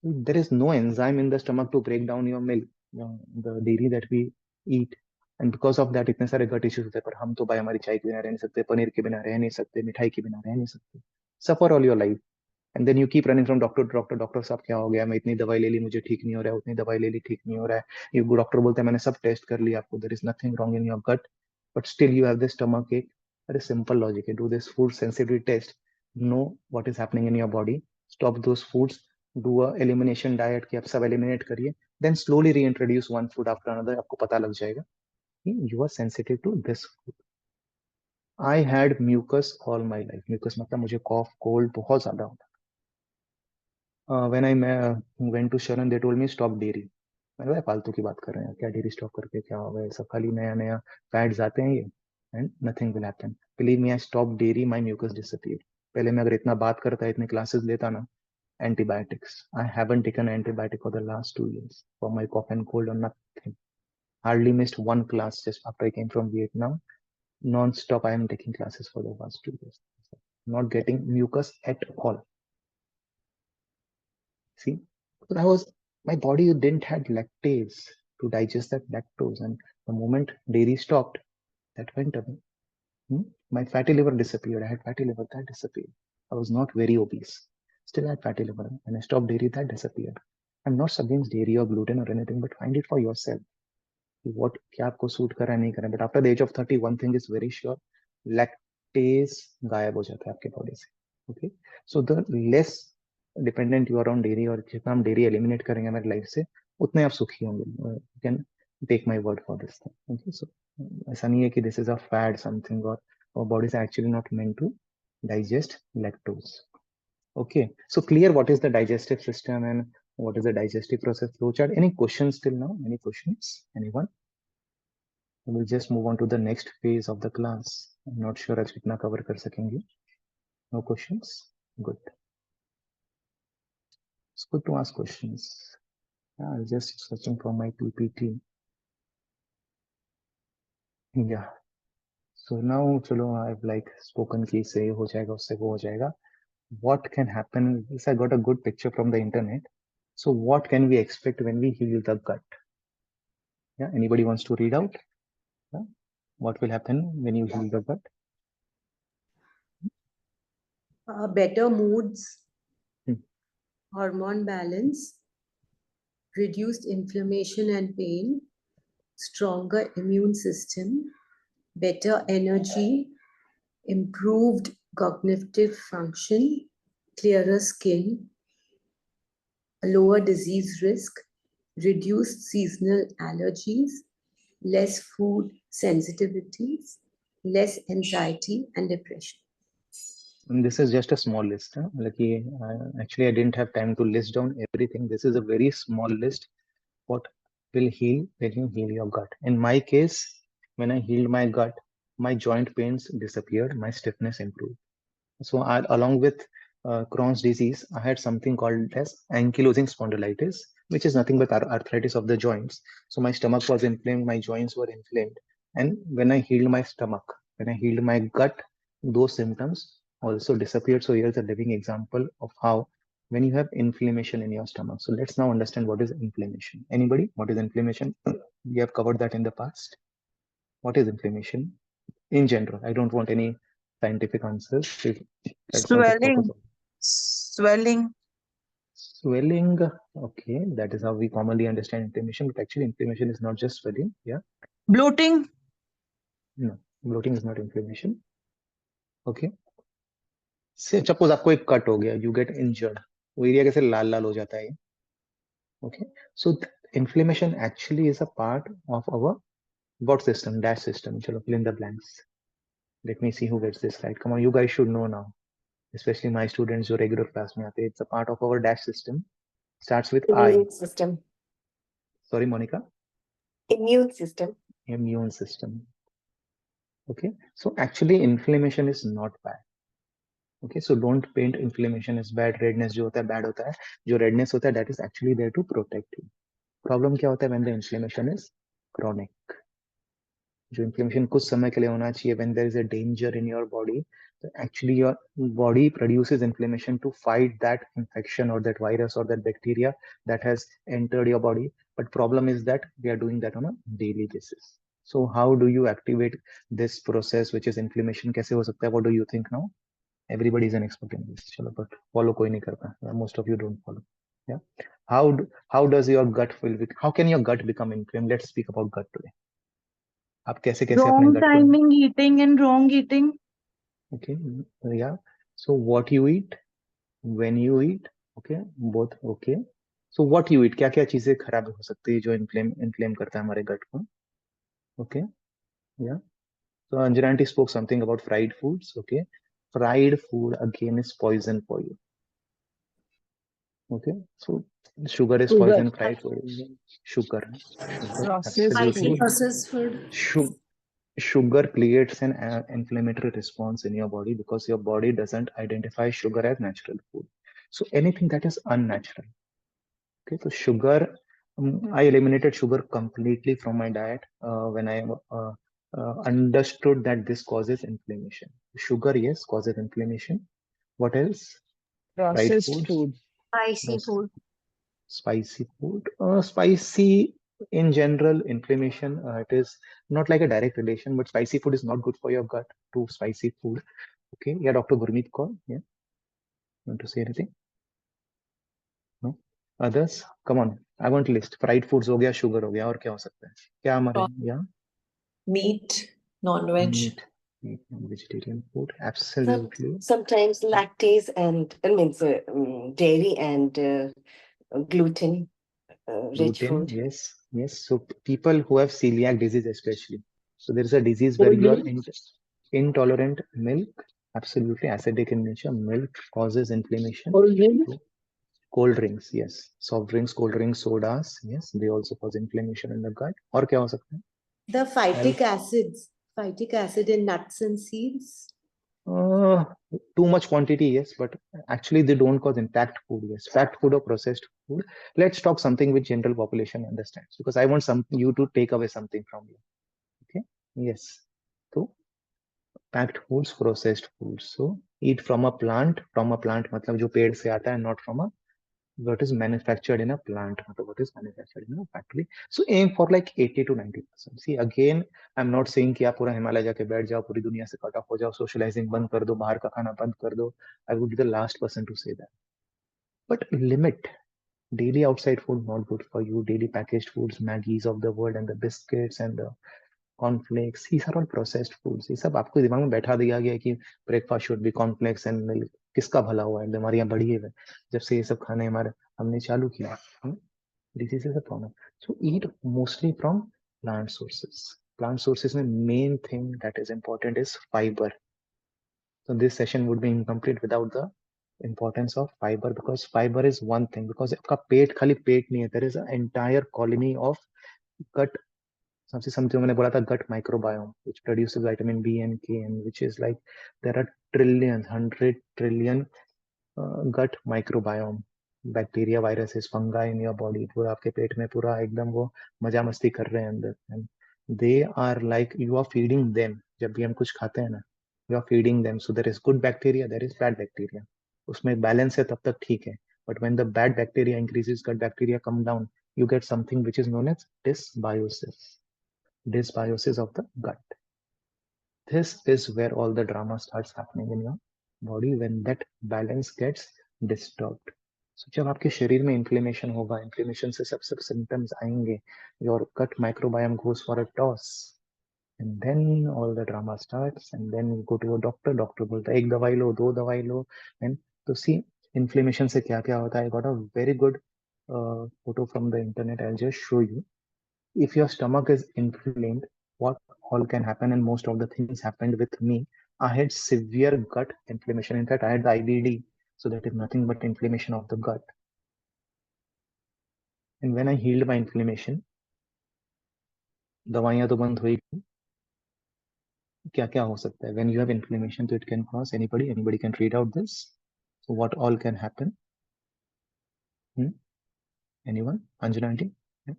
There is no enzyme in the stomach to break down your milk, the dairy that we eat. And because of that, इतने सारे gut issues होते हैं. पर हम तो भाई हमारी चाय के बिना रह नहीं सकते, पनीर के बिना रह नहीं सकते, मिठाई के बिना रह नहीं सकते. Suffer all your life. And then you keep running from doctor to doctor. Doctor साहब क्या हो गया, मैं इतनी दवाई ले ली, मुझे ठीक नहीं हो रहा है, उतनी दवाई ले ली, ठीक नहीं हो रहा है. ये डॉक्टर बोलते हैं मैंने सब टेस्ट कर लिया, आपको there is nothing wrong in your gut, but still you have this stomach ache. Very simple logic है. Do this food sensitivity test. Know what is happening in your body. Stop those foods. Do a elimination diet कि आप सब eliminate करिए. Then slowly reintroduce one food after another. आपको पता लग जाएगा कि you are sensitive to this food. I had mucus all my life. Mucus मतलब मुझे cough, cold बहुत ज्यादा होता. When I went to Sharon, they told me stop dairy. मैंने कहा फालतू की बात कर रहे हैं, क्या डेयरी स्टॉप करके क्या होगा, ये सब खाली नया नया फैट्स आते हैं ये, and nothing will happen. Believe me, I stop dairy, my mucus disappeared. पहले मैं अगर इतना बात करता, इतने क्लासेस लेता ना, antibiotics. I haven't taken antibiotic for the last 2 years for my cough and cold or nothing. Hardly missed one class just after I came from Vietnam. Non-stop I am taking classes for the last 2 years. Not getting mucus at all. See, because my body didn't have lactase to digest that lactose, and the moment dairy stopped, that went away. My fatty liver disappeared. I had fatty liver, that disappeared. I was not very obese, still had fatty liver. When I stopped dairy, that disappeared. I'm not against dairy or gluten or anything, but find it for yourself. What क्या आपको suit कर रहा है, नहीं कर रहा है. But after the age of 30, one thing is very sure, lactase गायब हो जाता है आपके बॉडी से. Okay, so the less dependent you are on dairy, और जितना हम डेयरी एलिमिनेट करेंगे हमारी लाइफ से, उतने आप सुखी होंगे. You can take my word for this thing. Okay, so ऐसा नहीं है कि this is a fad something, और our bodies are actually not meant to digest lactose. Okay, so clear what is the digestive system and what is the digestive process flowchart. Any questions till now? Any questions? Anyone? We'll just move on to the next phase of the class. I'm not sure आज कितना cover कर सकेंगे. No questions? Good. It's good to ask questions. I'm just searching for my PPT. Yeah. So now चलो, I've like spoken कि से हो जाएगा, उससे वो हो जाएगा. What can happen is I got a good picture from the internet. So what can we expect when we heal the gut? Yeah, anybody wants to read out? Yeah? What will happen when you heal the gut? Better moods, Hmm. hormone balance, reduced inflammation and pain, stronger immune system, better energy, improved cognitive function, clearer skin, lower disease risk, reduced seasonal allergies, less food sensitivities, less anxiety and depression. And this is just a small list. Huh? Like, actually, I didn't have time to list down everything. This is a very small list. What will heal when you heal your gut? In my case, when I healed my gut, my joint pains disappeared, my stiffness improved. So along with Crohn's disease, I had something called as ankylosing spondylitis, which is nothing but arthritis of the joints. So my stomach was inflamed, my joints were inflamed. And when I healed my stomach, when I healed my gut, those symptoms also disappeared. So here's a living example of how when you have inflammation in your stomach. So let's now understand what is inflammation. Anybody? What is inflammation? We have covered that in the past. What is inflammation? In general, I don't want any scientific answers. That's not the purpose of Swelling. swelling. Okay, that is how we commonly understand inflammation, but actually inflammation is not just swelling. Yeah, Bloating. no, bloating is not inflammation. Okay, से suppose आपको एक cut हो गया, you get injured, वो area कैसे लाल लाल हो जाता है. Okay, so inflammation actually is a part of our what system? Dash system. चलो, fill in the blanks. Let me see who gets this right. Come on, you guys should know now. Especially my students जो regular class में आते हैं. It's a part of our dash system. Starts with I. Immune system. Sorry, Monica. Immune system. Immune system. Okay, so actually inflammation is not bad. Okay, so don't paint inflammation as bad. Redness जो होता है bad होता है. जो redness होता है, that is actually there to protect you. Problem क्या होता है when the inflammation is chronic? जो inflammation कुछ समय के लिए होना चाहिए, when there is a danger in your body, so actually your body produces inflammation to fight that infection or that virus or that bacteria that has entered your body. But problem is that we are doing that on a daily basis. So how do you activate this process, which is inflammation? कैसे हो सकता है? What do you think now? Everybody is an expert in this. चलो, but follow कोई नहीं करता. Most of you don't follow. Yeah. How does your gut feel? How can your gut become inflamed? Let's speak about gut today. आप कैसे कैसे अपने Wrong gut को timing eating and wrong eating. Okay, yeah. So what you eat, when you eat, okay, both okay. So what you eat, क्या क्या चीजें खराब हो सकती है जो inflame करता है हमारे gut को? Okay, yeah. So Anjana aunty spoke something about fried foods. Okay, fried food again is poison for you. Okay, so sugar is poison, fried food is sugar, Processed absolutely. food. Processed food. Sugar creates an inflammatory response in your body because your body doesn't identify sugar as natural food. So anything that is unnatural. Okay, so sugar, I eliminated sugar completely from my diet when I understood that this causes inflammation. Sugar, yes, causes inflammation. What else? Fried Processed foods. food. Spicy food. Spicy food. Spicy in general, inflammation, it is not like a direct relation, but spicy food is not good for your gut to spicy food. Okay, yeah, Dr. Gurmeet call. Yeah, want to say anything? No? Others? Come on, I want list. Fried foods हो गया, sugar हो गया, और क्या हो सकता है? क्या हमारे? Yeah. Meat, non-veg. Meat. meat and vegetarian food. Absolutely. Sometimes lactase and means dairy and gluten rich Gluten, food. yes, yes. So people who have celiac disease, especially. So there is a disease where Cold you are milk? intolerant milk, absolutely acidic in nature. Milk causes inflammation. Cold milk? So cold drinks, yes. Soft drinks, cold drinks, sodas, yes. They also cause inflammation in the gut. और क्या हो सकता है? The phytic Al- acids, phytic acid in nuts and seeds. Uh, too much quantity, yes, but actually they don't cause in packed food, yes. Packed food or processed food. Let's talk something which general population understands, because I want you to take away something from you. Okay? Yes. So packed foods, processed foods. So eat from a plant मतलब जो पेड़ से आता है, not from a what is manufactured in a plant, what is manufactured in a factory. So aim for like 80 to 90%. See, again, I'm not saying कि आप पूरा हिमालय जाके बैठ जाओ, पूरी दुनिया से कट ऑफ हो जाओ, सोशलाइजिंग बंद कर दो, बाहर का खाना बंद कर दो. I would be the last person to say that. But limit. Daily outside food not good for you. Daily packaged foods, Maggies of the world, and the biscuits and the cornflakes, these are all processed foods. ये सब आपको दिमाग में बैठा दिया गया है कि breakfast should be cornflakes and milk. किसका भला हुआ है? बीमारियां बढ़ी है जब से ये सब खाने हमारे हमने चालू किया. Disease is a problem. So eat mostly from plant sources. Plant sources में main thing that is important is fiber. So this session would be incomplete without the importance of fiber, because fiber is one thing. Because आपका पेट खाली पेट नहीं है, there is an entire colony of gut. सबसे something मैंने बोला था gut microbiome, which produces vitamin B and K, and which is like there are trillions, 100 trillion gut microbiome, bacteria, viruses, fungi in your body. पूरा आपके पेट में पूरा एकदम वो मजा मस्ती कर रहे हैं अंदर. And they are like you are feeding them. जब भी हम कुछ खाते हैं ना, you are feeding them. So there is good bacteria, there is bad bacteria. उसमें एक बैलेंस है तब तक ठीक है. But when the bad bacteria increases, good bacteria come down, you get something which is known as dysbiosis. Dysbiosis of the gut. This is where all the drama starts happening in your body, when that balance gets disturbed. So जब आपके शरीर में inflammation होगा, inflammation से सब symptoms आएंगे, your gut microbiome goes for a toss, and then all the drama starts, and then you go to a doctor. Doctor बोलता है एक दवाई लो, दो दवाई लो. And to see inflammation से क्या क्या होता है, I got a very good photo from the internet. I'll just show you. If your stomach is inflamed, what all can happen, and most of the things happened with me. I had severe gut inflammation. In fact, I had the IBD. So that is nothing but inflammation of the gut. And when I healed my inflammation, दवाइयां तो बंद हुई. क्या क्या हो सकता है? When you have inflammation, so it can cause anybody can read out this. So what all can happen? Anyone? Anjana aunty? Yeah.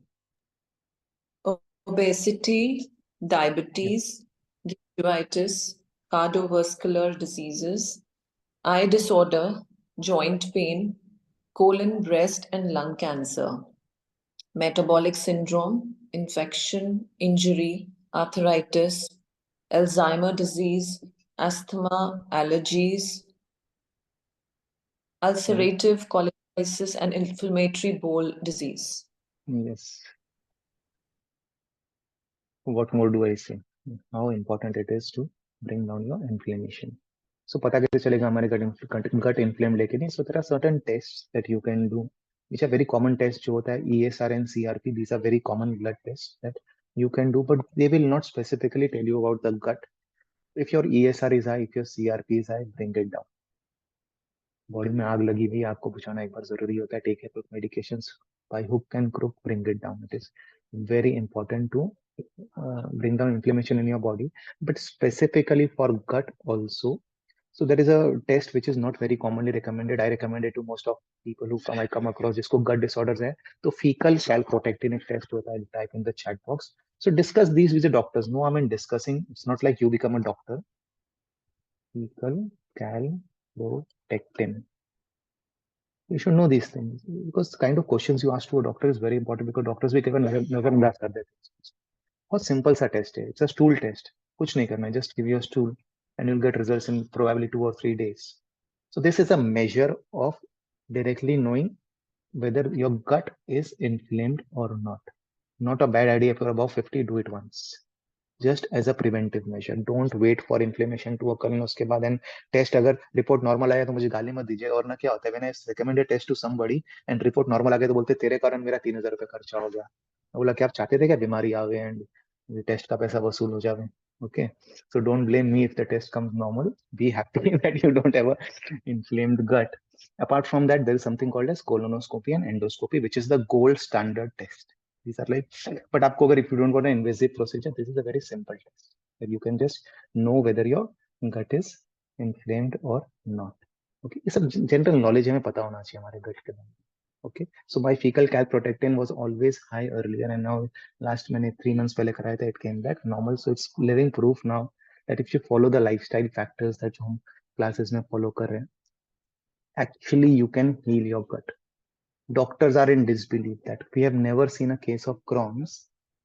Obesity, diabetes, gingivitis, cardiovascular diseases, eye disorder, joint pain, colon, breast, and lung cancer, metabolic syndrome, infection, injury, arthritis, Alzheimer disease, asthma, allergies, ulcerative colitis, and inflammatory bowel disease. Yes. What more do I say? How important it is to bring down your inflammation. So पता कैसे चलेगा हमारे gut inflamed लेके नहीं? So there are certain tests that you can do, which are very common tests. जो होता है ESR and CRP, these are very common blood tests that you can do, but they will not specifically tell you about the gut. If your ESR is high, if your CRP is high, bring it down. Body में आग लगी हुई, आपको बुझाना एक बार जरूरी होता है. Take help medications by hook and crook, bring it down. It is very important to bring down inflammation in your body, but specifically for gut also. So there is a test which is not very commonly recommended. I recommend it to most of people who I come across जिसको gut disorders है. तो fecal calprotectin एक test होता है. Type in the chat box. So discuss these with the doctors. No, I mean discussing. It's not like you become a doctor. Fecal calprotectin. You should know these things, because the kind of questions you ask to a doctor is very important, because doctors भी केवल नजरअंदाज कर देते हैं. बहुत simple सा test है. It's a stool test. कुछ नहीं करना है. Just give your stool and you'll get results in probably 2 or 3 days. So this is a measure of directly knowing whether your gut is inflamed or not. Not a bad idea. If you're above 50, do it once. just as a preventive measure. Don't wait for inflammation to occur उसके बाद and test अगर report normal आया तो मुझे गाली मत दीजिए. और ना क्या होता है, when I recommend a test to somebody and report normal आ गया तो बोलते तेरे कारण मेरा 3,000 रुपये खर्चा हो गया. मैं बोला कि आप चाहते थे क्या बीमारी आ गई and टेस्ट का पैसा वसूल हो जावे. Okay, so don't blame me if the test comes normal. Be happy that you don't have a inflamed gut. Apart from that, there is something called as colonoscopy and endoscopy, which is the gold standard test. These are like, but आपको अगर if you don't want an invasive procedure, this is a very simple test that you can just know whether your gut is inflamed or not. Okay, ये सब general knowledge हमें पता होना चाहिए हमारे gut के बारे में. Okay, so my fecal calprotectin was always high earlier, and now last मैंने 3 months पहले कराया था, it came back normal. So it's living proof now that if you follow the lifestyle factors that जो हम classes में follow कर रहे हैं, actually you can heal your gut. Doctors are in disbelief that we have never seen a case of Crohn's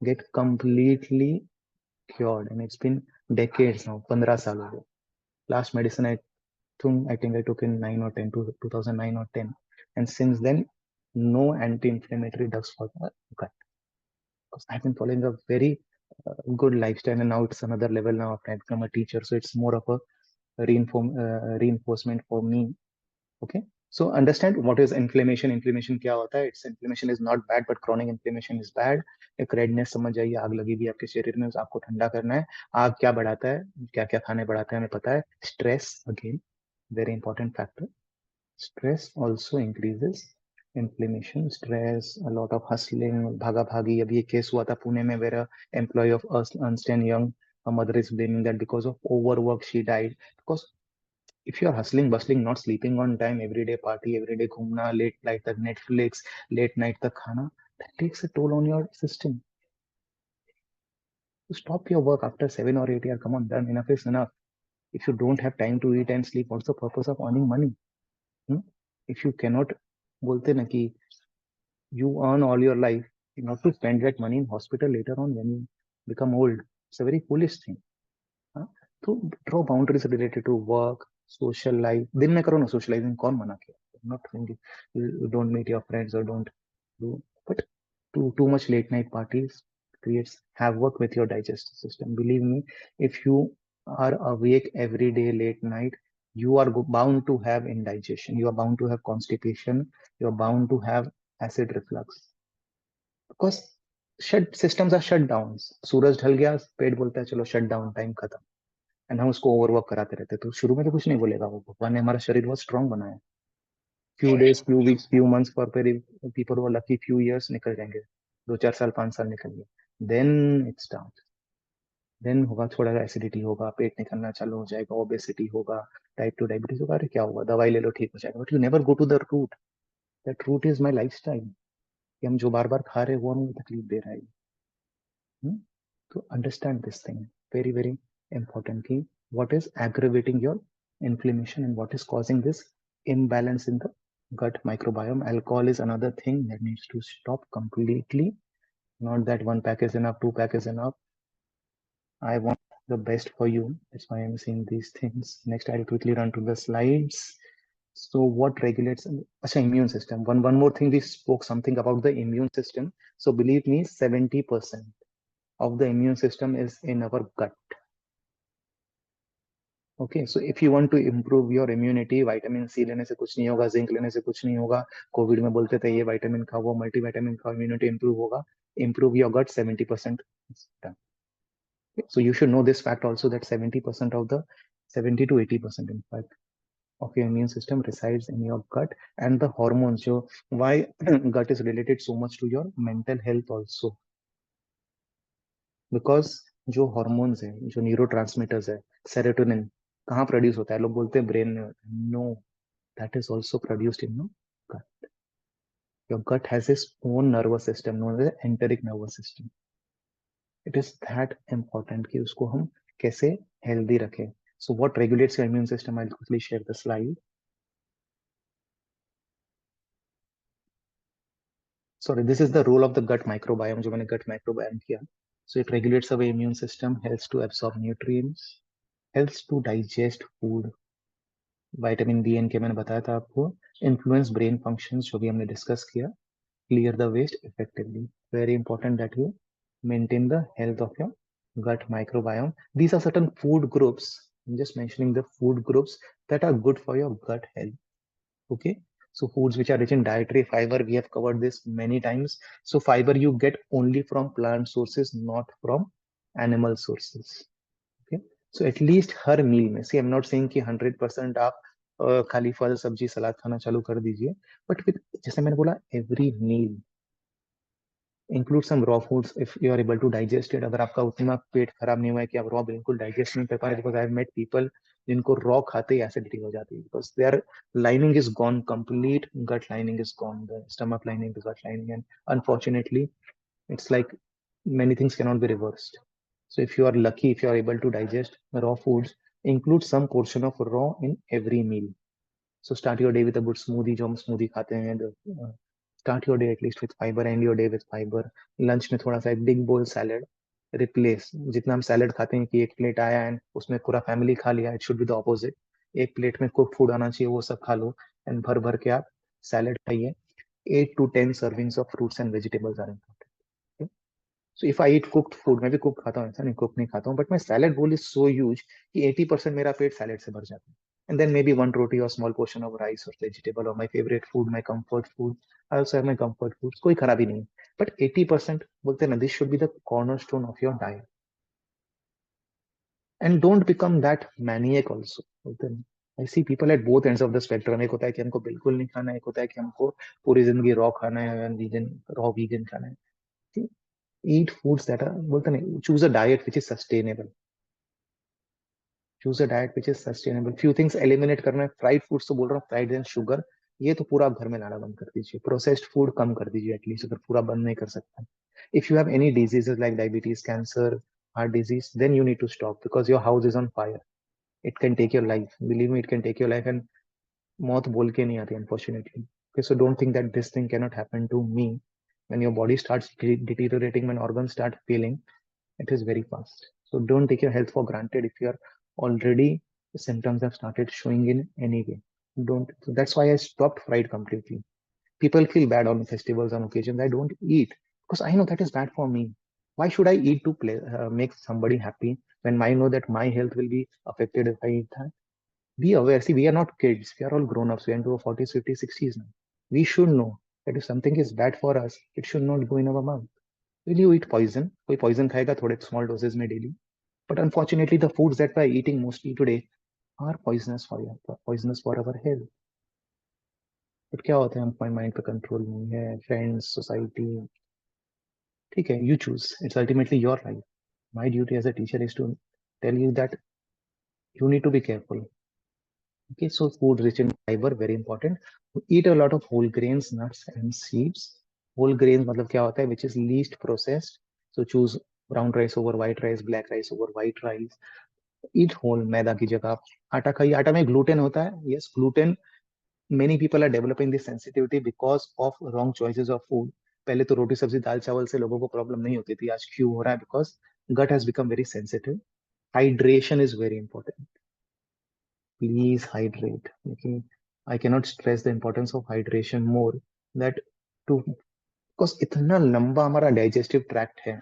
get completely cured, and it's been decades now. 15 साल हो गए. Last medicine I think I took in 9 or 10 to 2009 or 10, and since then no anti-inflammatory drugs for the gut. Because I've been following a very good lifestyle, and now it's another level now after I become a teacher. So it's more of a reinforcement for me. Okay, so understand what is inflammation. Inflammation क्या होता है? It's inflammation is not bad, but chronic inflammation is bad. एक redness समझ जाइए, आग लगी भी आपके शरीर में, आपको ठंडा करना है. आग क्या बढ़ाता है, क्या क्या खाने बढ़ाता है हमें पता है. Stress, again very important factor. Stress also increases inflammation. Stress, a lot of hustling, bhaga bhagi. अभी एक केस हुआ था पुणे में where a employee of Ernst & Young, a mother is blaming that because of overwork she died. Because if you are hustling, bustling, not sleeping on time, everyday party, everyday घूमना, late night तक Netflix, late night तक खाना, that takes a toll on your system. So stop your work after 7 or 8 years. Come on, done. Enough is enough. If you don't have time to eat and sleep, what's the purpose of earning money? If you cannot, बोलते ना कि you earn all your life, not to spend that money in hospital later on when you become old. It's a very foolish thing. तो draw boundaries related to work, social life. दिन में करो ना socializing, कौन मना किया? I'm not saying you don't meet your friends or don't do, but too much late night parties creates havoc with your digestive system. Believe me, if you are awake every day late night, you are bound to have indigestion. You are bound to have constipation. You are bound to have acid reflux because systems are shut down. सूरज ढल गया, पेट बोलता है चलो shut down, time खत्म. And हम उसको overwork कराते रहते. तो शुरू में तो कुछ नहीं बोलेगा वो, भगवान ने हमारा शरीर बहुत स्ट्रांग बनाया. Few days, few weeks, few months for people वो लकी, फ्यू इयर्स निकल जाएंगे, 2-4 साल 5 साल निकल गए. Then it's down. देन होगा थोड़ा एसिडिटी होगा, पेट निकलना चालू हो जाएगा, ओबेसिटी होगा, टाइप 2 डायबिटीज होगा. अरे क्या होगा, दवाई ले लो ठीक हो जाएगा. But you never go to the root. That root is my lifestyle. कि हम जो बार बार खा रहे हैं वो हमें तकलीफ दे रहा है. तो understand this thing, very very important key. What is aggravating your inflammation and what is causing this imbalance in the gut microbiome? Alcohol is another thing that needs to stop completely. Not that 1 pack is enough, 2 pack is enough. I want the best for you. That's why I'm saying these things. Next, I'll quickly run to the slides. So what regulates immune system? One more thing, we spoke something about the immune system. So believe me, 70% of the immune system is in our gut. Okay, so if you want to improve your immunity, vitamin C लेने से कुछ नहीं होगा, zinc लेने से कुछ नहीं होगा. कोविड में बोलते थे ये विटामिन खाओ, वो मल्टीविटामिन खाओ, immunity improve होगा. Improve your gut, 70% is done. Okay, so you should know this fact also that 70% of the 70 to 80% in fact of your immune system resides in your gut. And the hormones, so why gut is related so much to your mental health also, because जो hormones है, जो neurotransmitters है, serotonin कहाँ produce होता है? लोग बोलते हैं ब्रेन में. No, that is also produced in your gut. Your gut has its own nervous system known as enteric nervous system. It is that important कि उसको हम कैसे हेल्दी रखें. So what regulates your immune system? I will quickly share the slide. Sorry, this is the role of the gut microbiome. जो मैंने gut microbiome किया. So it regulates our immune system, helps to absorb nutrients, helps to digest food. Vitamin B and K मैंने बताया था आपको. Influence brain functions जो भी हमने डिस्कस किया. Clear the waste effectively. Very important that you maintain the health of your gut microbiome. These are certain food groups. I'm just mentioning the food groups that are good for your gut health. Okay. So foods which are rich in dietary fiber, we have covered this many times. So fiber you get only from plant sources, not from animal sources. Okay. So at least her meal में, see I'm not saying कि 100% आप खाली फल सब्जी सलाद खाना चालू कर दीजिए, but with जैसे मैंने बोला every meal include some raw foods if you are able to digest it. अगर आपका उतना पेट खराब नहीं हुआ है कि आप raw बिल्कुल digest नहीं कर पा रहे, because I have met people जिनको raw खाते ही acidity हो जाती है, because their lining is gone, complete gut lining is gone, the stomach lining, the gut lining, and unfortunately it's like many things cannot be reversed. So if you are lucky, if you are able to digest raw foods, include some portion of raw in every meal. So start your day with a good smoothie, जो हम smoothie खाते हैं, start your day at least with fiber, end your day with fiber. Lunch में थोड़ा सा एक big bowl salad replace, जितना हम salad खाते हैं कि एक प्लेट आया एंड उसमें पूरा फैमिली खा लिया, it should be the opposite. एक प्लेट में cooked food आना चाहिए, वो सब खा लो एंड भर भर के आप salad खाइए. 8 to 10 servings of fruits and vegetables are important. Okay? So if I eat cooked food, मैं भी cook खाता हूँ, ऐसा नहीं cook नहीं खाता हूँ, but my salad bowl is so huge कि 80% मेरा पेट salad से भर जाता है. And then maybe one roti or small portion of rice or vegetable or my favorite food, my comfort food. I also have my comfort foods. कोई खराबी नहीं. But 80% बोलते हैं ना, this should be the cornerstone of your diet. And don't become that maniac also. बोलते हैं, I see people at both ends of the spectrum. एक होता है कि हमको बिल्कुल नहीं खाना है, एक होता है कि हमको पूरी जिंदगी रॉ खाना है, vegan, raw vegan खाना है. See, eat foods that are, बोलते हैं, choose a diet which is sustainable. Choose a diet which is sustainable. Few things eliminate करना है. Fried foods तो बोल रहा हूँ, fried and sugar, ये तो पूरा घर में लाना बंद कर दीजिए. Processed food कम कर दीजिए एटलीस्ट, अगर पूरा बंद नहीं कर सकता. If you have any diseases like diabetes, cancer, heart disease, then you need to stop because your house is on fire. It can take your life. Believe me, it can take your life, and मौत बोल के नहीं आती, unfortunately. Okay, so don't think that this thing cannot happen to me. When your body starts deteriorating, when organs start failing, it is very fast. So don't take your health for granted if you are already the symptoms have started showing in any way. Don't. So that's why I stopped fried completely. People feel bad on festivals, on occasions. I don't eat because I know that is bad for me. Why should I eat to make somebody happy when I know that my health will be affected if I eat that? Be aware. See, we are not kids. We are all grown-ups. We are into our 40s, 50s, 60s now. We should know that if something is bad for us, it should not go in our mouth. Will you eat poison? कोई poison खाएगा थोड़े small doses में daily. But unfortunately, the foods that we're eating mostly today are poisonous for our health. But क्या होता है, हमारे mind पे control नहीं है, friends, society. ठीक है, you choose. It's ultimately your life. My duty as a teacher is to tell you that you need to be careful. Okay, so food rich in fiber, very important. Eat a lot of whole grains, nuts, and seeds. Whole grains मतलब क्या होता है? Which is least processed. So choose brown rice over white rice, black rice over white rice. Eat whole. मैदा की जगह आप आटा खाइए. आटा में gluten होता है. Yes, gluten. Many people are developing this sensitivity because of wrong choices of food. पहले तो रोटी सब्जी दाल चावल से लोगों को प्रॉब्लम नहीं होती थी. आज क्यों हो रहा है? Because gut has become very sensitive. Hydration is very important. Please hydrate. Okay, I cannot stress the importance of hydration more. That to because इतना लंबा हमारा digestive tract है.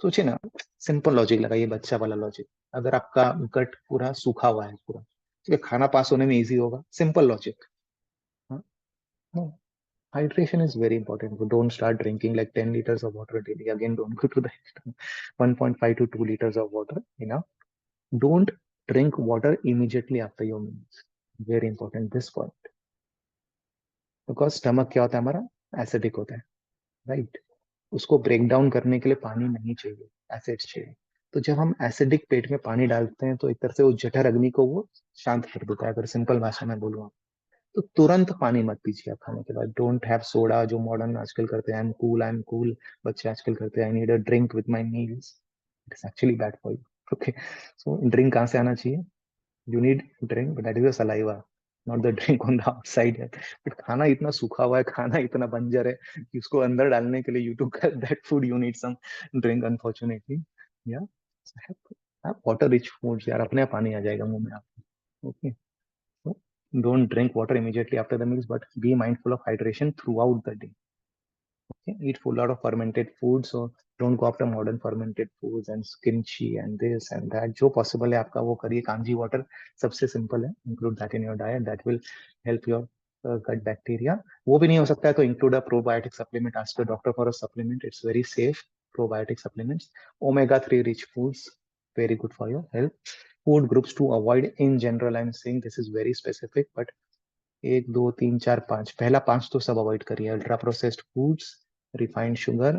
सोचिए ना, सिंपल लॉजिक लगाइए, बच्चा वाला लॉजिक. अगर आपका गट पूरा सूखा हुआ है पूरा, ठीक है, खाना पास होने में इजी होगा. Simple logic. Hydration is very important. Don't start drinking like 10 liters of water daily. Again, don't go to the extent. 1.5 to 2 liters of water enough. Don't drink water immediately after your meals. Very important this point. Because stomach क्या होता है हमारा? Acidic होता है, right? उसको break down करने के लिए पानी नहीं चाहिए, एसिड चाहिए. तो जब हम एसिडिक पेट में पानी डालते हैं तो एक तरह से वो जठर अग्नि को वो शांत कर देता है. अगर सिंपल भाषा में बोलूँ तो तुरंत पानी मत पीजिए आप खाने के बाद. डोंट हैव सोडा, जो मॉडर्न आजकल करते हैं. आई एम कूल बच्चे आजकल करते हैं. I need a drink with my meals. It is actually bad for you. Okay, so drink कहाँ से आना चाहिए? You need drink, but that is a saliva, not the drink on the outside. But खाना इतना सूखा हुआ है, खाना इतना बंजर है कि उसको अंदर डालने के लिए you to get that food, you need some drink unfortunately. या वाटर रिच फूड्स, यार अपने आप पानी आ जाएगा मुंह में आपको. Okay, don't drink water immediately after the meals, but be mindful of hydration throughout the day. Okay, eat full lot of fermented foods, so don't go after modern fermented foods and kimchi and this and that. जो possible है आपका वो करिए. Kanji water सबसे simple है. Include that in your diet. That will help your gut bacteria. वो भी नहीं हो सकता है तो include a probiotic supplement. Ask your doctor for a supplement. It's very safe. Probiotic supplements. Omega-3 rich foods, very good for your health. Food groups to avoid in general. I'm saying this is very specific, but 1 2 3 4 5 पहला 5 तो सब avoid करिए. Ultra processed foods, refined sugar,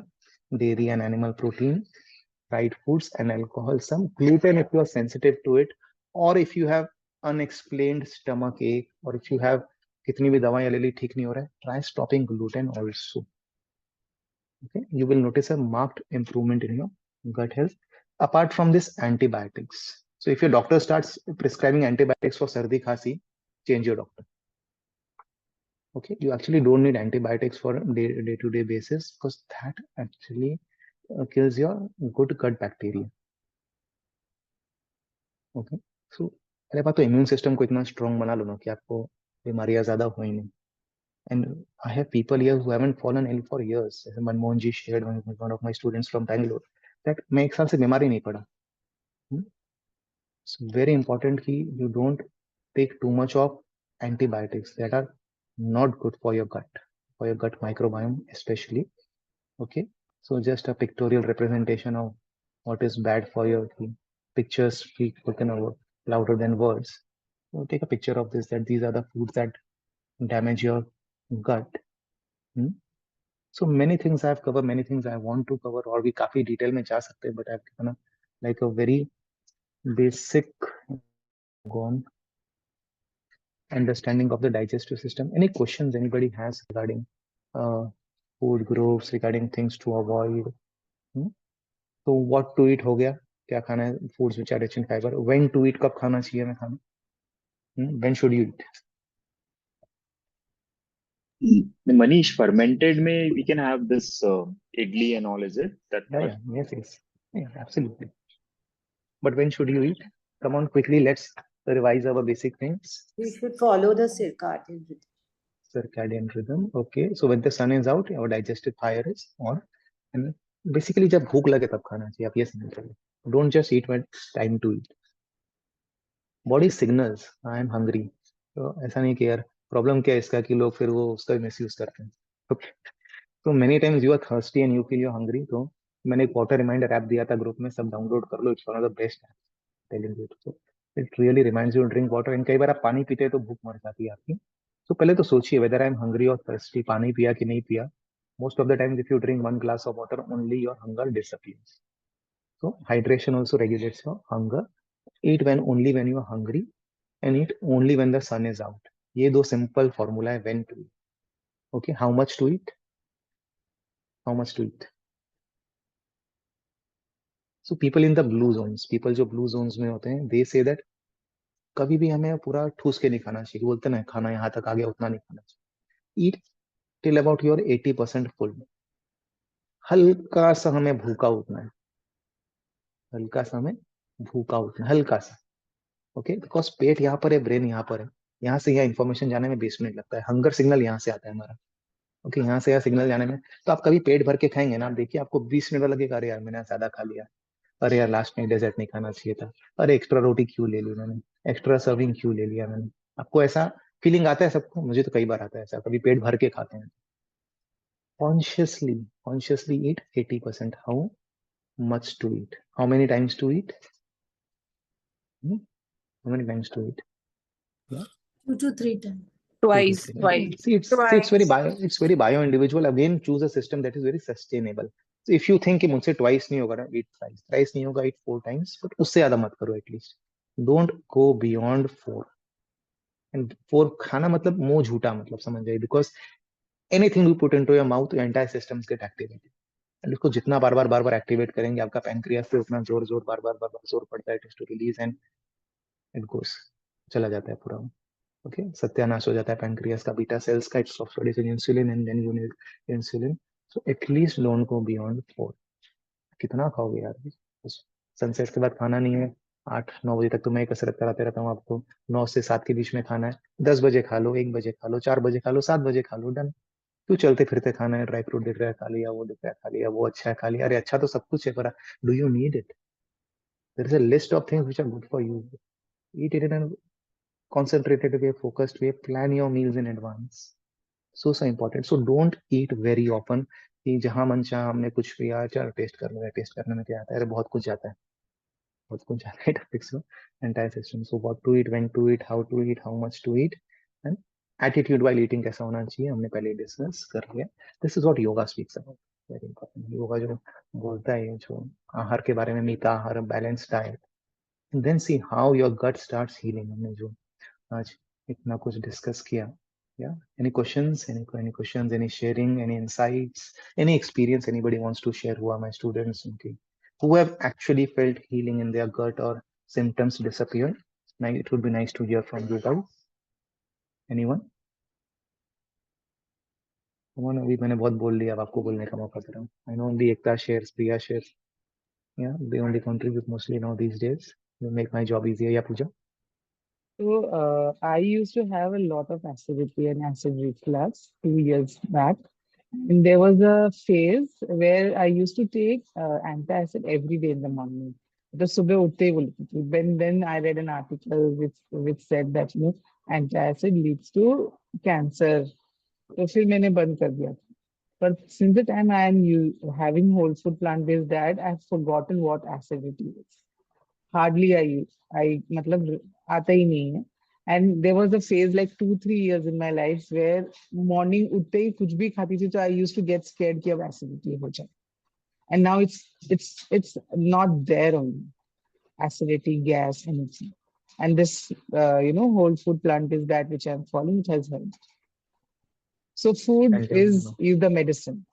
dairy and animal protein, fried foods and alcohol, some gluten if you are sensitive to it, or if you have unexplained stomach ache, or if you have कितनी भी दवाएं ले ली ठीक नहीं हो रहा है, try stopping gluten also. Okay, you will notice a marked improvement in your gut health. Apart from this, antibiotics. So if your doctor starts prescribing antibiotics for sardi khasi, change your doctor. Okay, you actually don't need antibiotics for day-to-day basis, because that actually kills your good gut bacteria. Okay, so पहले बात तो immune system को इतना strong बना लो ना कि आपको बीमारियां ज्यादा हो ही नहीं. And I have people here who haven't fallen ill for years. जैसे मनमोहन जी shared with one of my students from Bangalore that मैं 1 साल से बीमार ही नहीं पड़ा. It's very important कि you don't take too much of antibiotics that are not good for your gut microbiome especially. Okay, so just a pictorial representation of what is bad for your pictures speak louder than words. So take a picture of this, that these are the foods that damage your gut. So many things I've covered, many things I want to cover, और भी काफी detail में जा सकते हैं, but I've given like a very basic gone understanding of the digestive system. Any questions anybody has regarding food groups, regarding things to avoid? So what to eat हो गया, क्या खाना है, foods which are rich in fiber. When to eat, कब खाना चाहिए हमें खाना. When should you eat? Manish, fermented में we can have this idli and all, is it? That Yes, yeah, absolutely. But when should you eat? Come on, quickly, let's revise our basic things. We should follow the circadian rhythm. Circadian rhythm. Okay, so when the sun is out, our digestive fire is on, and basically जब भूख लगे तब खाना चाहिए. आप ये समझ लीजिए. Don't just eat when it's time to eat. Body signals I am hungry. तो ऐसा नहीं कि यार प्रॉब्लम क्या है इसका कि लोग फिर वो उसका मिसयूज करते हैं. तो many times you are thirsty and you feel you hungry. तो मैंने एक वाटर रिमाइंडर ऐप दिया था ग्रुप में, सब डाउनलोड कर लो. It's one of the best app, telling you. तो it really reminds you drink water. And कई बार आप पानी पीते हैं तो भूख मर जाती है आपकी. तो पहले तो सोचिए वेदर आई एम हंग्री और थर्स्टी, पानी पिया कि नहीं पिया. Most of the times if you drink 1 glass of water, only your hunger disappears. So hydration also regulates your hunger. Eat only when you are hungry, and eat only when the sun is out. ये दो simple formula है when to eat. Okay, how much to eat? How much to eat? So people in the blue zones, people जो blue zones में होते हैं, they say that कभी भी हमें पूरा ठूस के नहीं खाना चाहिए. बोलते ना खाना यहाँ तक आ गया उतना नहीं खाना चाहिए. Eat till about your 80% full. हल्का सा हमें भूखा उठना है, हल्का सा हमें भूखा उठना, हल्का सा. ओके, बिकॉज पेट यहाँ पर है, ब्रेन यहाँ पर है. यहाँ से यहाँ इन्फॉर्मेशन जाने में 20 मिनट लगता है. हंगर सिग्नल यहाँ से आता है हमारा. ओके, यहाँ से यहाँ सिग्नल जाने में. तो आप कभी पेट भर के खाएंगे ना, आप देखिए आपको 20 मिनट लगेगा. अरे यार मैंने ज्यादा खा लिया, अरे यार लास्ट में डेजर्ट नहीं खाना चाहिए था, अरे एक्स्ट्रा रोटी क्यों ले ली मैंने, एक्स्ट्रा सर्विंग क्यों ले लिया मैंने. आपको ऐसा फीलिंग आता है सबको? मुझे तो कई बार आता है ऐसा, कभी पेट भर के खाते हैं. Consciously eat 80%. How much to eat? How many times to eat? How many times to eat? Yeah. 2 to 3 times. Twice. See, it's very bio individual. Again, choose a system that is very sustainable. So if you think कि मुझसे twice नहीं होगा ना, eat thrice नहीं होगा, eat 4 times, but उससे ज्यादा मत करो at least. Don't go beyond 4. And 4 खाना मतलब मुंह झूठा मतलब समझ जाइए, because anything you put into your mouth, your entire systems get activated. And उसको जितना बार बार एक्टिवेट करेंगे आपका पैनक्रियास पे, उतना जोर बार जोर पड़ता है to release, and it goes, चला जाता है पूरा. ओके, सत्यानाश हो जाता है पैनक्रियास का, बीटा सेल्स का. It stops producing insulin and then you need insulin. So at least don't go beyond 4. कितना खाओगे यार? सनसेट के बाद खाना नहीं है. 8-9 बजे तक तो मैं कसरत कराते रहता हूँ आपको. 9 से 7 के बीच में खाना है. 10 बजे खा लो, 1 बजे खा लो, 4 बजे खा लो, 7 बजे खा लो, डन. तू चलते फिरते खाना है, ड्राई फ्रूट दिख रहा है खा लिया, वो दिख रहा है खा लिया, वो अच्छा है खा लिया, अरे अच्छा तो सब कुछ है, पर do you need it? There is a list of things which are good for you. Eat it in a concentrated way, focused way. Plan your meals in advance. So important. So don't eat very often. कि जहां मन चाह हमने कुछ भी यार चल test कर लिया, टेस्ट करने में क्या आता है, अरे बहुत कुछ जाता है, बहुत कुछ जाता है. It affects your entire system. So what to eat, when to eat, how much to eat, and attitude while eating कैसा होना चाहिए हमने पहले डिस्कस कर लिया. This is what yoga speaks about. Very important. Yoga जो बोलता है, जो आहार के बारे में, मिता आहार, balance diet, and then see how your gut starts healing. हमने जो आज इतना कुछ डिस्कस किया. Yeah, any questions, any questions, any sharing, any insights, any experience anybody wants to share? Who are my students, okay, who have actually felt healing in their gut or symptoms disappear? Now it would be nice to hear from you guys. Anyone? Come on, अभी मैंने बहुत बोल लिया, अब आपको बोलने का मौका दे रहा हूँ. I know only Ekta shares, Priya shares. Yeah, they only contribute mostly now these days. They make my job easier. Yeah, Pooja. So I used to have a lot of acidity and acid reflux 2 years back. And there was a phase where I used to take antacid every day in the morning. The subah utte hi bolti thi. Then I read an article which said that antacid leads to cancer. तो फिर मैंने बंद कर दिया. But since the time I am having whole food plant-based diet, I have forgotten what acidity is. Hardly I मतलब आता ही नहीं है. And there was a phase like 2-3 years in my life where morning उठते ही कुछ भी खाती थी तो I used to get scared कि अब acidity हो जाए. And now it's not there only. Acidity, gas, anything. And this whole food plant-based diet which I'm following, it has helped. So food Thank you. is the medicine.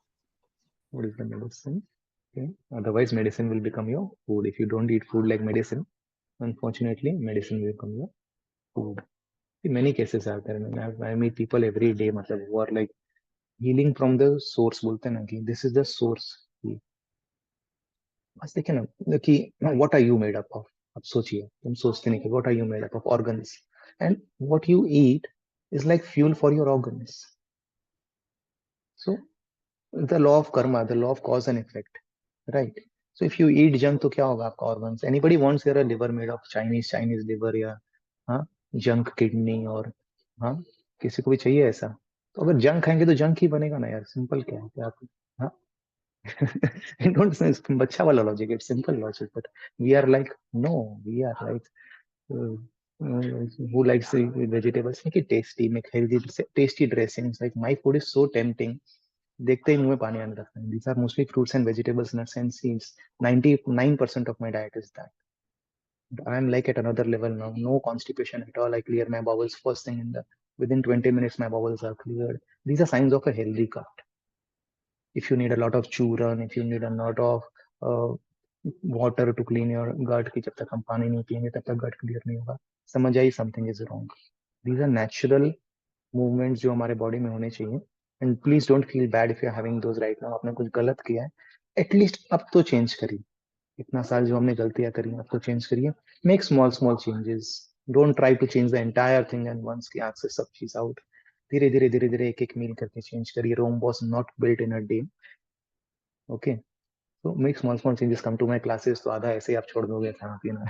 What is the medicine? Okay. Otherwise, medicine will become your food. If you don't eat food like medicine, unfortunately, medicine will become your food. In many cases out there, I meet people every day, मतलब, who are like healing from the source. बोलते हैं ना कि this is the source. बस देखिए ना कि what are you made up of? अब सोचिए, तुम सोचते नहीं कि what are you made up of? Organs. And what you eat is like fuel for your organs. So the law of karma, the law of cause and effect, right? So if you eat junk, तो क्या होगा आपका organs? Anybody wants their liver made of Chinese liver या हाँ junk kidney और हाँ किसी को भी चाहिए ऐसा? तो अगर जंक खाएंगे तो जंक ही बनेगा ना यार. सिंपल क्या है क्या आप हाँ don't बच्चा वाला logic, it's simple logic, but we are like no, we are like who likes the vegetables, make it tasty, make healthy tasty dressings. Like my food is so tempting, देखते ही मुंह में पानी आने लगता है. These are mostly fruits and vegetables, nuts and seeds. 99% of my diet is that. I'm like at another level now. No constipation at all. I clear my bowels first thing within 20 minutes. My bowels are cleared. These are signs of a healthy gut. If you need a lot of churn, if you need a lot of water to clean your gut, कि जब तक हम पानी नहीं पियेंगे तब तक gut clear नहीं होगा. समझ आई, something is wrong. These are natural movements जो हमारे बॉडी में होने चाहिए. And please don't feel bad if you're having those right now. आपने कुछ गलत किया है, एटलीस्ट अब तो चेंज करिए. इतना साल जो हमने गलतियां करी अब तो चेंज करिए. Make small changes. Don't try to change the entire thing and once की आंख से सब चीज आउट. धीरे धीरे एक मील करके चेंज करिए. Rome was not built in a day. Okay, so make small changes. Come to my classes, तो आधा ऐसे ही आप छोड़ दोगे खाना पीना.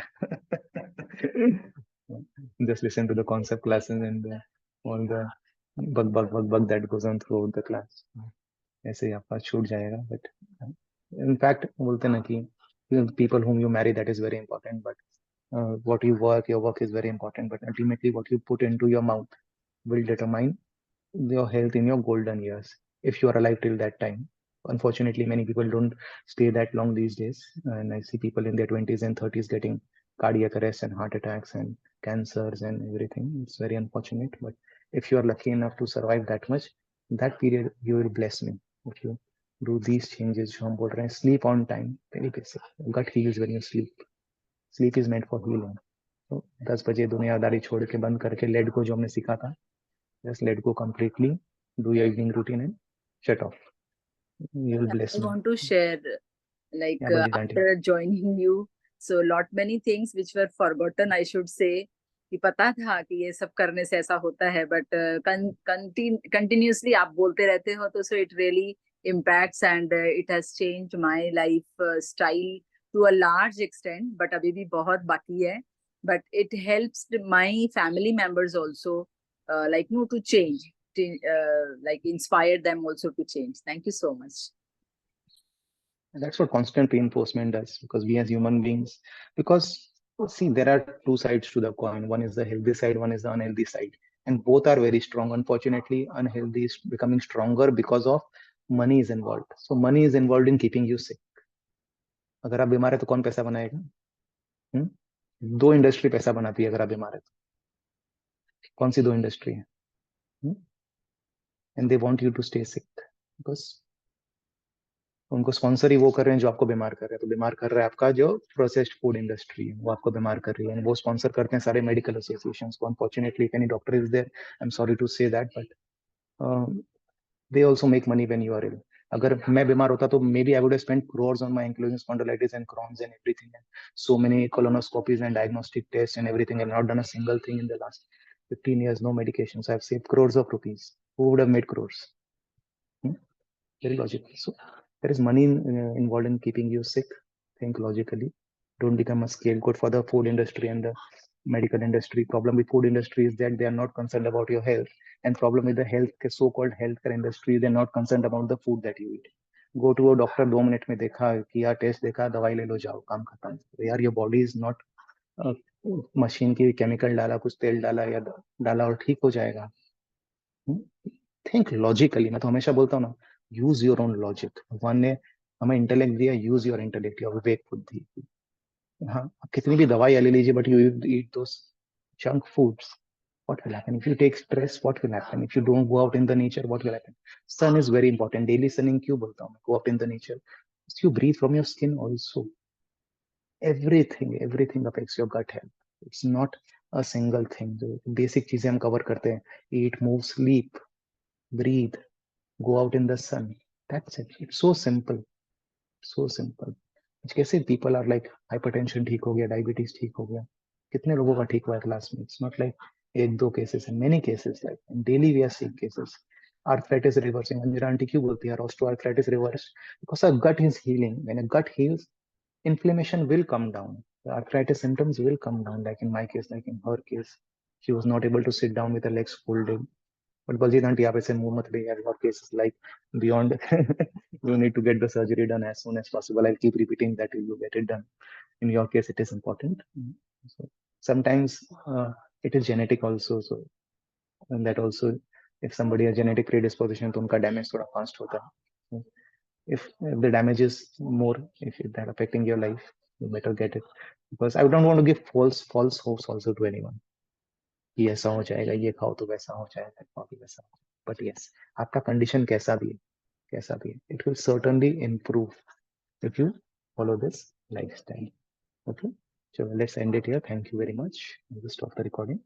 Just listen to the concept classes and all the bug that goes on throughout the class. ऐसे ही आपका छूट जाएगा. But in fact बोलते ना कि people whom you marry, that is very important, but what you work, your work is very important, but ultimately what you put into your mouth will determine your health in your golden years, if you are alive till that time. Unfortunately, many people don't stay that long these days, and I see people in their 20s and 30s getting cardiac arrest and heart attacks and cancers and everything. It's very unfortunate, but if you are lucky enough to survive that much, that period, you will bless me if you do these changes. जो हम बोल रहे हैं, sleep on time, very basic. Gut heals when you sleep. Sleep is meant for healing. So 10 बजे दुनियादारी छोड़ के बंद करके लेट को जो हमने सीखा था, just let go completely, do your evening routine and shut off. You will bless I me. want to share, like Yeah, Baljeet aunty. after joining you, so lot many things which were forgotten, I should say, कि पता था कि ये सब करने से ऐसा होता है, बट कंटिन्यूअसली आप बोलते रहते हो, तो so it really impacts and it has changed my life style to a large extent, but अभी भी बहुत बाकी है. But it helps my family members also, like to change, like inspire them also to change. Thank you so much. And that's what constant reinforcement does, because we as human beings, because see, there are two sides to the coin. One is the healthy side, one is the unhealthy side, and both are very strong. Unfortunately, unhealthy is becoming stronger because of money is involved. So money is involved in keeping you sick. अगर आप बीमार है तो कौन पैसा बनाएगा? दो industry पैसा बनाती है अगर आप बीमार है तो. कौन सी दो इंडस्ट्री है? And they want you to stay sick, because उनको स्पॉन्सर ही वो कर रहे हैं जो आपको बीमार कर रहे हैं. तो बीमार कर रहा है आपका जो प्रोसेस्ड फूड इंडस्ट्री है, वो आपको बीमार कर रही है. वो स्पॉन्सर करते हैं सारे मेडिकल एसोसिएशन को. Unfortunately if any doctor is there, I am sorry to say that, but they also make money when you are ill. अगर मैं बीमार होता तो maybe I would have spent crores on my ankylosing spondylitis and Crohn's and everything, and so many colonoscopies and diagnostic tests and everything, and not done a single thing in the last 15 years. No medications. I've saved crores of rupees. Who would have made crores? Very logical. So there is money involved in keeping you sick. Think logically. Don't become a scapegoat for the food industry and the medical industry. Problem with food industry is that they are not concerned about your health, and problem with the so-called healthcare industry, they're not concerned about the food that you eat. Go to a doctor, 2 minute में देखा, किया test देखा, दवाई ले लो, जाओ, काम खत्म. यार your body is not machine की केमिकल डाला, कुछ तेल डाला या डाला और ठीक हो जाएगा. Think logically. मैं तो हमेशा बोलता हूँ ना, यूज योर ओन लॉजिक. भगवान ने हमें इंटेलेक्ट दिया, यूज योर इंटेलेक्ट, योर विवेक बुद्धि. हाँ, आप कितनी भी दवाई ले लीजिए, but you eat those junk foods, what will happen? If you take stress, what will happen? If you don't go out in the nature, what will happen? Sun is very important. Daily sunning क्यों बोलता हूँ मैं? Go out in the nature. You breathe from your skin also. Everything affects your gut health. It's not a single thing. जो basic चीजें हम cover करते हैं, eat, move, sleep, breathe, go out in the sun. That's it. It's so simple. So simple. कैसे people are like hypertension ठीक हो गया, diabetes ठीक हो गया. कितने लोगों का ठीक हुआ है क्लास में? It's not like एक दो cases, and many cases. Like in daily we are seeing cases. Arthritis reversing. Anjana aunty क्यों बोलती है osteoarthritis reverse? Because our gut is healing. When a gut heals, inflammation will come down. The arthritis symptoms will come down. Like in my case, like in her case, she was not able to sit down with her legs folded. But Baljeet aunty, आप ऐसे मुंह मत रहिए. Your case is like beyond. You need to get the surgery done as soon as possible. I'll keep repeating that till you get it done. In your case, it is important. So sometimes it is genetic also. So and that also, if somebody has genetic predisposition, तो उनका damage थोड़ा fast होता है. So, if the damage is more, if that affecting your life, you better get it, because I don't want to give false hopes also to anyone. ये ऐसा हो जाएगा, ये खाओ तो वैसा हो जाएगा, खाओ तो वैसा. But yes, आपका condition कैसा भी है, it will certainly improve if you follow this lifestyle. Okay, so let's end it here. Thank you very much. I'll just stop the recording.